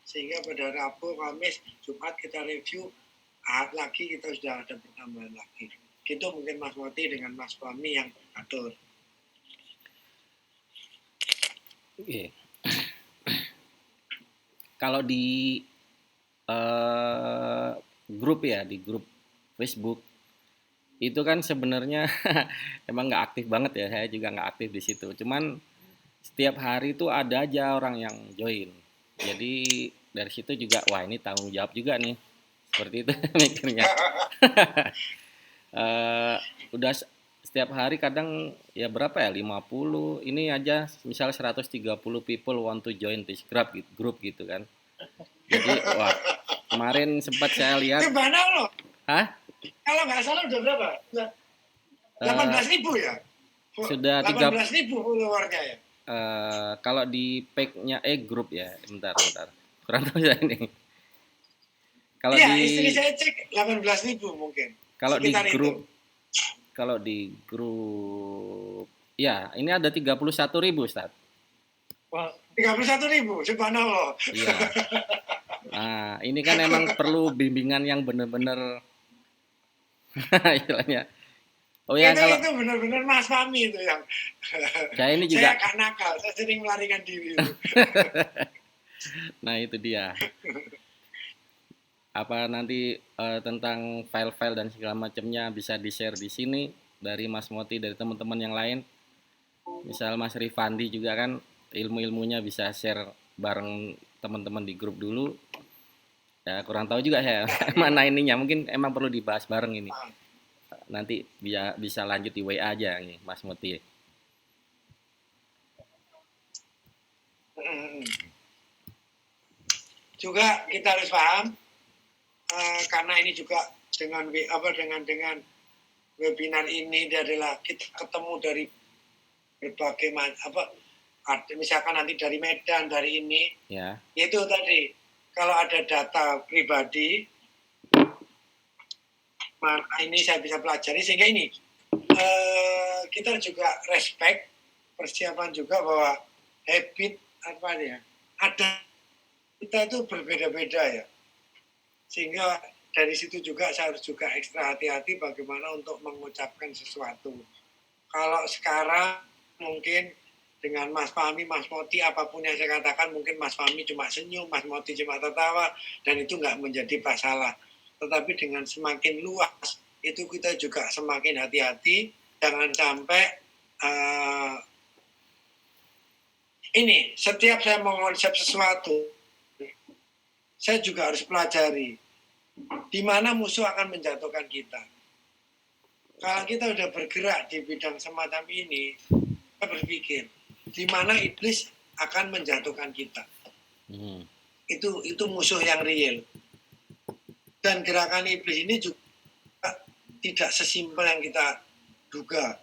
Sehingga pada Rabu, Kamis, Jumat kita review. Ahad lagi kita sudah ada pertambahan lagi. Gitu mungkin Mas Moti dengan Mas Fahmi yang atur. Oke. Kalau di grup ya, di grup Facebook itu kan sebenarnya emang nggak aktif banget ya, saya juga nggak aktif di situ. Cuman setiap hari itu ada aja orang yang join. Jadi dari situ juga, wah ini tanggung jawab juga nih, seperti itu mikirnya. Udah setiap hari kadang ya berapa ya, 50 ini aja misal 130 people want to join this group gitu kan. Jadi wah kemarin sempat saya lihat itu banyak loh. Hah? Kalau nggak salah udah berapa? 18.000 ya? Sudah 18.000 followernya ya? Kalau di page-nya grup ya, bentar kurang tahu saya ini. Kalau iya, di istri saya cek 18.000 mungkin. Kalau di grup itu. Kalau di grup, ya ini ada 31.000 Ustaz. Wah, 31.000, subhanallah. Iya. Nah, ini kan emang perlu bimbingan yang benar-benar, istilahnya. Oh ya, kalau itu benar-benar Mas Fahmi itu yang. Saya ini juga. Saya agak nakal, saya sering melarikan diri. Nah itu dia. Apa nanti tentang file-file dan segala macamnya bisa di-share di sini dari Mas Moti, dari teman-teman yang lain. Misal Mas Rifandi juga kan ilmu-ilmunya bisa share bareng teman-teman di grup dulu. Ya kurang tahu juga saya mana ininya. Mungkin emang perlu dibahas bareng ini. Ah, Nanti bisa lanjut di WA aja nih Mas Muti. mm. Juga kita harus paham karena ini juga dengan webinar ini adalah kita ketemu dari berbagai misalkan nanti dari Medan, dari ini, Ya. itu tadi kalau ada data pribadi, maka ini saya bisa pelajari sehingga ini kita juga respect persiapan juga bahwa habit apa ya ada kita itu berbeda-beda ya, sehingga dari situ juga saya harus juga ekstra hati-hati bagaimana untuk mengucapkan sesuatu. Kalau sekarang mungkin dengan Mas Fahmi, Mas Moti, apapun yang saya katakan, mungkin Mas Fahmi cuma senyum, Mas Moti cuma tertawa, dan itu nggak menjadi masalah. Tetapi dengan semakin luas, itu kita juga semakin hati-hati, jangan sampai ini, setiap saya mengonsep sesuatu, saya juga harus pelajari di mana musuh akan menjatuhkan kita. Kalau kita udah bergerak di bidang semacam ini, kita berpikir di mana iblis akan menjatuhkan kita. Itu musuh yang real. Dan gerakan iblis ini juga tidak sesimpel yang kita duga.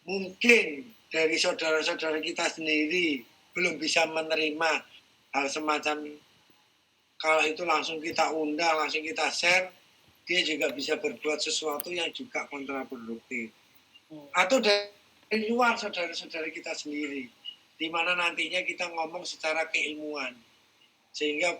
Mungkin dari saudara-saudara kita sendiri belum bisa menerima hal semacam ini. Kalau itu langsung kita undang, langsung kita share, dia juga bisa berbuat sesuatu yang juga kontraproduktif. Atau dari luar saudara-saudara kita sendiri, di mana nantinya kita ngomong secara keilmuan. Sehingga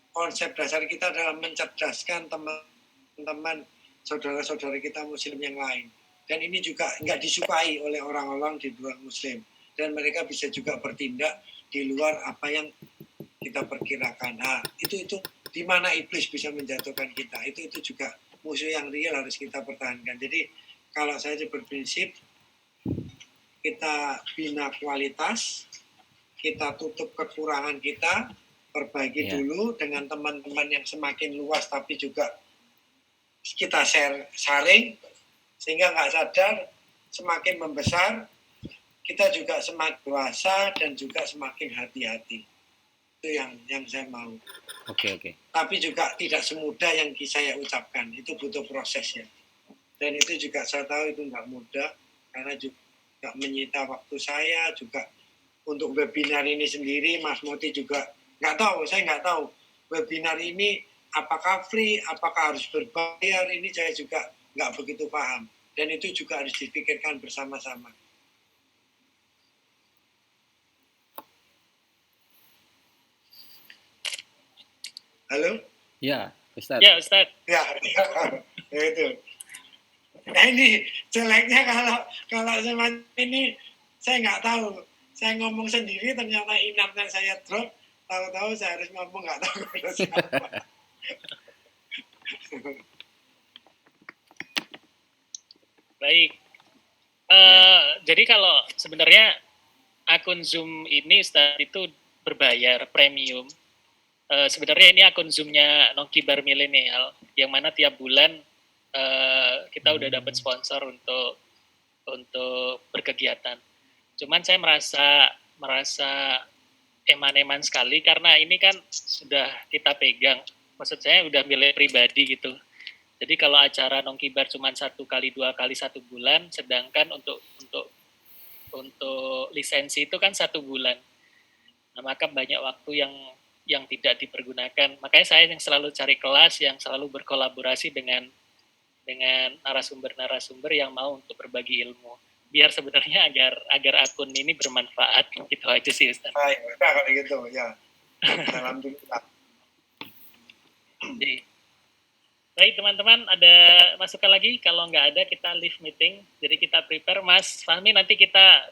konsep dasar kita adalah mencerdaskan teman-teman saudara-saudara kita muslim yang lain. Dan ini juga nggak disukai oleh orang-orang di luar muslim. Dan mereka bisa juga bertindak di luar apa yang kita perkirakan. Nah, itu di mana iblis bisa menjatuhkan kita. Itu juga musuh yang real harus kita pertahankan. Jadi kalau saya berprinsip kita bina kualitas, kita tutup kekurangan kita, perbaiki dulu dengan teman-teman yang semakin luas tapi juga kita sharing sehingga nggak sadar semakin membesar kita juga semakin dewasa dan juga semakin hati-hati. Itu yang saya mau. Oke. Tapi juga tidak semudah yang saya ucapkan. Itu butuh prosesnya. Dan itu juga saya tahu itu nggak mudah karena juga menyita waktu saya juga untuk webinar ini sendiri. Mas Moti juga nggak tahu. Saya nggak tahu webinar ini apakah free, apakah harus berbayar. Ini saya juga nggak begitu paham. Dan itu juga harus dipikirkan bersama-sama. Halo? Ya, Ustaz. Ya, Ustaz. Ya, itu. Nah ini jeleknya kalau semacam ini saya nggak tahu. Saya ngomong sendiri ternyata inapnya saya drop. Tahu-tahu saya harus ngomong nggak tahu kepada siapa. Baik. Jadi kalau sebenarnya akun Zoom ini Ustaz itu berbayar premium. Sebenarnya ini akun Zoom-nya Nongkibar Milenial yang mana tiap bulan kita udah dapat sponsor untuk berkegiatan. Cuman saya merasa eman-eman sekali karena ini kan sudah kita pegang. Maksud saya udah milik pribadi gitu. Jadi kalau acara Nongkibar cuma 1 kali 2 kali 1 bulan, sedangkan untuk lisensi itu kan 1 bulan. Nah, maka banyak waktu yang tidak dipergunakan. Makanya saya yang selalu cari kelas, yang selalu berkolaborasi dengan narasumber-narasumber yang mau untuk berbagi ilmu. Biar sebenarnya agar akun ini bermanfaat. Gitu aja sih, Ustaz. Baik, kalau gitu ya. Alhamdulillah. Baik, teman-teman, ada masukan lagi? Kalau nggak ada, kita leave meeting. Jadi kita prepare. Mas Fahmi, nanti kita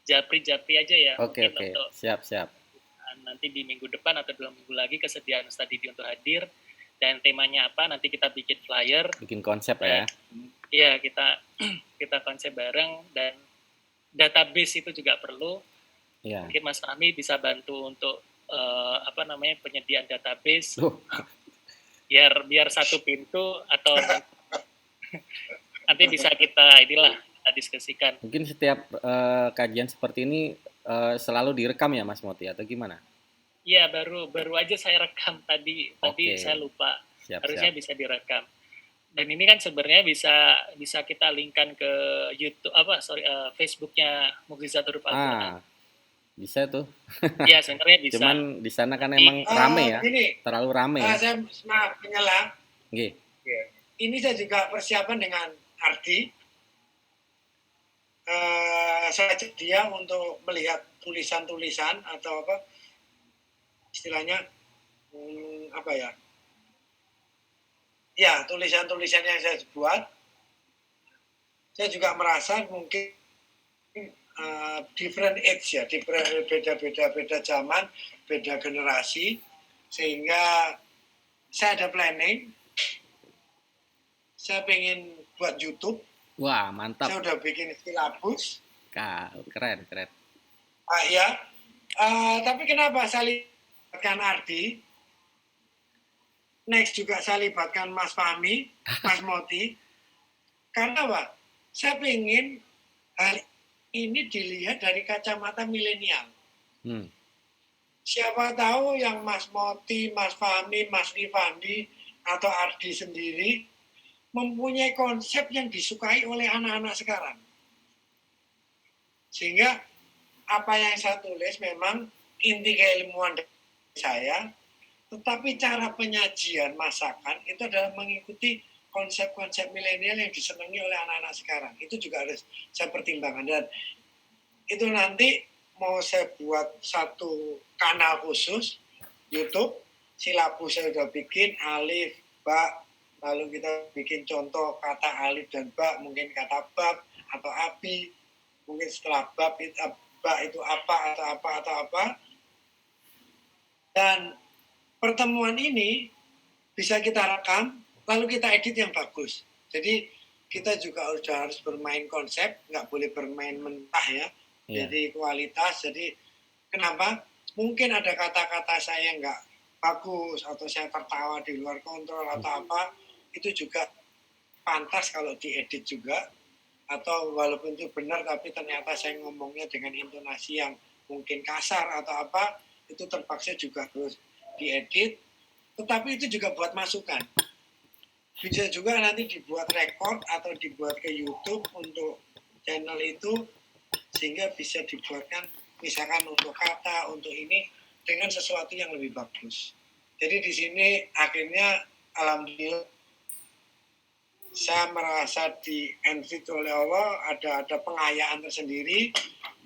japri-japri aja ya. Oke. Untuk Siap. nanti di minggu depan atau 2 minggu lagi kesediaan Ustaz Didi untuk hadir dan temanya apa nanti kita bikin flyer, bikin konsep ya. Iya, kita konsep bareng dan database itu juga perlu. Iya. Mungkin Mas Fahmi bisa bantu untuk penyediaan database Loh, biar satu pintu atau nanti bisa kita diskusikan. mungkin setiap kajian seperti ini selalu direkam ya Mas Moti atau gimana? Iya, baru aja saya rekam tadi Oke. saya lupa. Siap, Harusnya siap. bisa direkam. Dan ini kan sebenarnya bisa kita linkkan ke YouTube Facebooknya Mukjizat Huruf Al-Quran. Bisa tuh. Iya, sebenarnya bisa. Cuman di sana kan Nanti- emang rame ya, Gini, terlalu rame ya. saya maaf penyelang. Nggih. Ini saya juga persiapan dengan Ardi. Saya ajak dia untuk melihat tulisan-tulisan atau apa istilahnya apa ya? Ya, tulisan-tulisan yang saya buat. Saya juga merasa mungkin different age ya, beda zaman, beda generasi, sehingga saya ada planning. Saya pengen buat YouTube. Wah, mantap. Saya udah bikin silabus. Keren. Ya. Tapi kenapa saya libatkan Ardi? Next juga saya libatkan Mas Fahmi, Mas Moti. Karena apa? Saya pengen hal ini dilihat dari kacamata milenial. Siapa tahu yang Mas Moti, Mas Fahmi, Mas Rifandi, atau Ardi sendiri mempunyai konsep yang disukai oleh anak-anak sekarang. Sehingga apa yang saya tulis memang inti keilmuan saya, tetapi cara penyajian masakan itu adalah mengikuti konsep-konsep milenial yang disenangi oleh anak-anak sekarang. Itu juga harus saya pertimbangkan. Dan itu nanti mau saya buat satu kanal khusus YouTube, silabus saya sudah bikin, alif, ba, lalu kita bikin contoh kata alif dan ba, mungkin kata bab atau api, mungkin setelah bab itu apa atau apa. Dan pertemuan ini bisa kita rekam, lalu kita edit yang bagus. Jadi kita juga harus bermain konsep, nggak boleh bermain mentah ya. Jadi kualitas. Jadi kenapa? Mungkin ada kata-kata saya nggak bagus atau saya tertawa di luar kontrol atau apa, itu juga pantas kalau diedit juga. Atau walaupun itu benar tapi ternyata saya ngomongnya dengan intonasi yang mungkin kasar atau apa, itu terpaksa juga harus diedit. Tetapi itu juga buat masukan. Bisa juga nanti dibuat record atau dibuat ke YouTube untuk channel itu, sehingga bisa dibuatkan misalkan untuk kata, untuk ini dengan sesuatu yang lebih bagus. Jadi di sini akhirnya alhamdulillah saya merasa di-enrich oleh Allah, ada pengayaan tersendiri.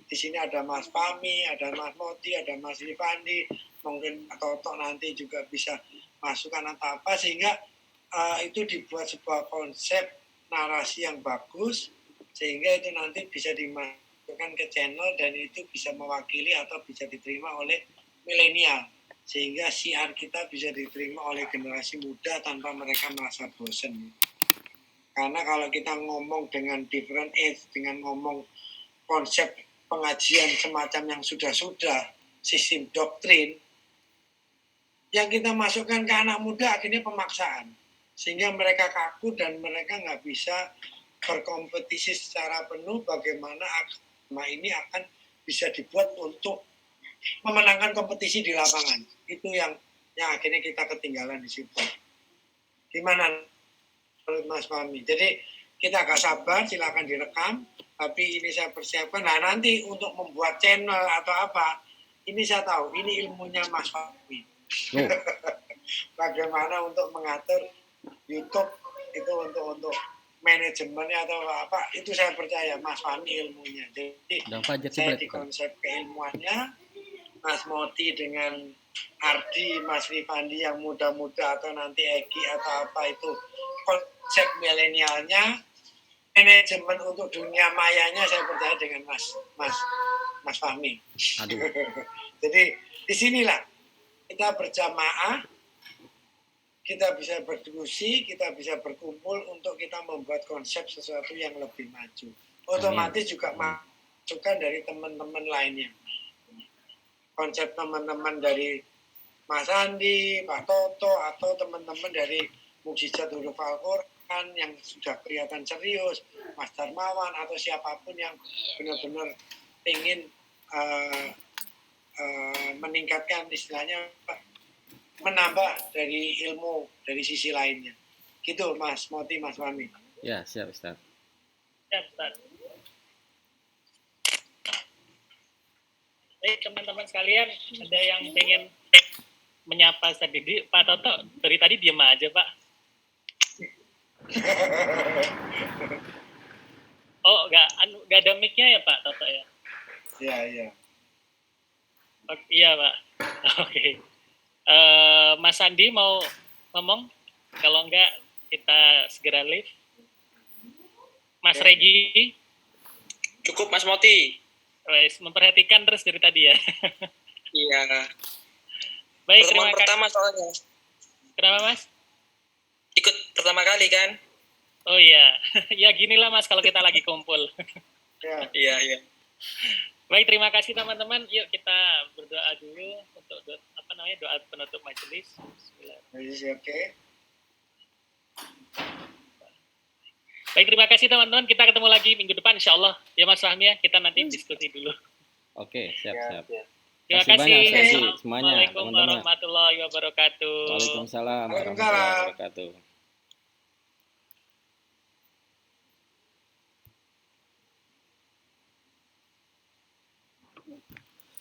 Di sini ada Mas Fahmi, ada Mas Moti, ada Mas Rifandi, mungkin Toto nanti juga bisa masukkan atau apa, sehingga itu dibuat sebuah konsep narasi yang bagus, sehingga itu nanti bisa dimasukkan ke channel dan itu bisa mewakili atau bisa diterima oleh milenial, sehingga siar kita bisa diterima oleh generasi muda tanpa mereka merasa bosan. Karena kalau kita ngomong dengan different age, dengan ngomong konsep pengajian semacam yang sudah-sudah, sistem doktrin, yang kita masukkan ke anak muda akhirnya pemaksaan. Sehingga mereka kaku dan mereka nggak bisa berkompetisi secara penuh bagaimana agama ini akan bisa dibuat untuk memenangkan kompetisi di lapangan. Itu yang akhirnya kita ketinggalan di situ. Gimana menurut Mas Fahmi? Jadi kita agak sabar, silakan direkam. Tapi ini saya persiapkan. Nah nanti untuk membuat channel atau apa, ini saya tahu, ini ilmunya Mas Fahmi. Bagaimana untuk mengatur YouTube itu untuk manajemennya atau apa, itu saya percaya Mas Fahmi ilmunya. Jadi saya di konsep keilmuannya, Mas Moti dengan Ardi, Mas Rifandi yang muda-muda atau nanti Egi atau apa, itu konsep milenialnya, manajemen untuk dunia mayanya saya percaya dengan Mas Fahmi. Jadi disinilah kita berjamaah, kita bisa berdiskusi, kita bisa berkumpul untuk kita membuat konsep sesuatu yang lebih maju. Otomatis juga masukan dari teman-teman lainnya. konsep teman-teman dari Mas Andi, Pak Toto, atau teman-teman dari Mukjizat Huruf Al-Quran yang sudah kelihatan serius, Mas Darmawan, atau siapapun yang benar-benar ingin meningkatkan istilahnya, menambah dari ilmu dari sisi lainnya. Gitu Mas Moti, Mas Fahmi. Ya, siap Ustaz. Siap, Ustaz. Baik, teman-teman sekalian, ada yang pengen menyapa Ustaz Didi? Pak Toto, dari tadi diam aja, Pak. Oh, nggak ada mic-nya ya, Pak Toto ya? Iya. Oh, iya, Pak. Oke. Mas Andi mau ngomong? Kalau enggak, kita segera leave. Mas Regi? Cukup Mas Moti. Wes, memperhatikan terus dari tadi ya. Iya. Baik, pertemuan terima kasih. pertama soalnya. Kenapa, Mas? Ikut pertama kali kan? Oh iya. Ya ginilah Mas kalau kita lagi kumpul. Iya. Iya. Baik, terima kasih teman-teman. Yuk kita berdoa dulu untuk doa penutup majelis. Bismillah. Oke. Baik, terima kasih teman-teman. Kita ketemu lagi minggu depan insya Allah. Ya Mas Fahmi ya, kita nanti diskusi dulu. Oke, siap. Terima Kasih banyak, kasih. Ustaz Didi, semuanya, Assalamualaikum teman-teman. warahmatullahi wabarakatuh. Waalaikumsalam warahmatullahi wabarakatuh.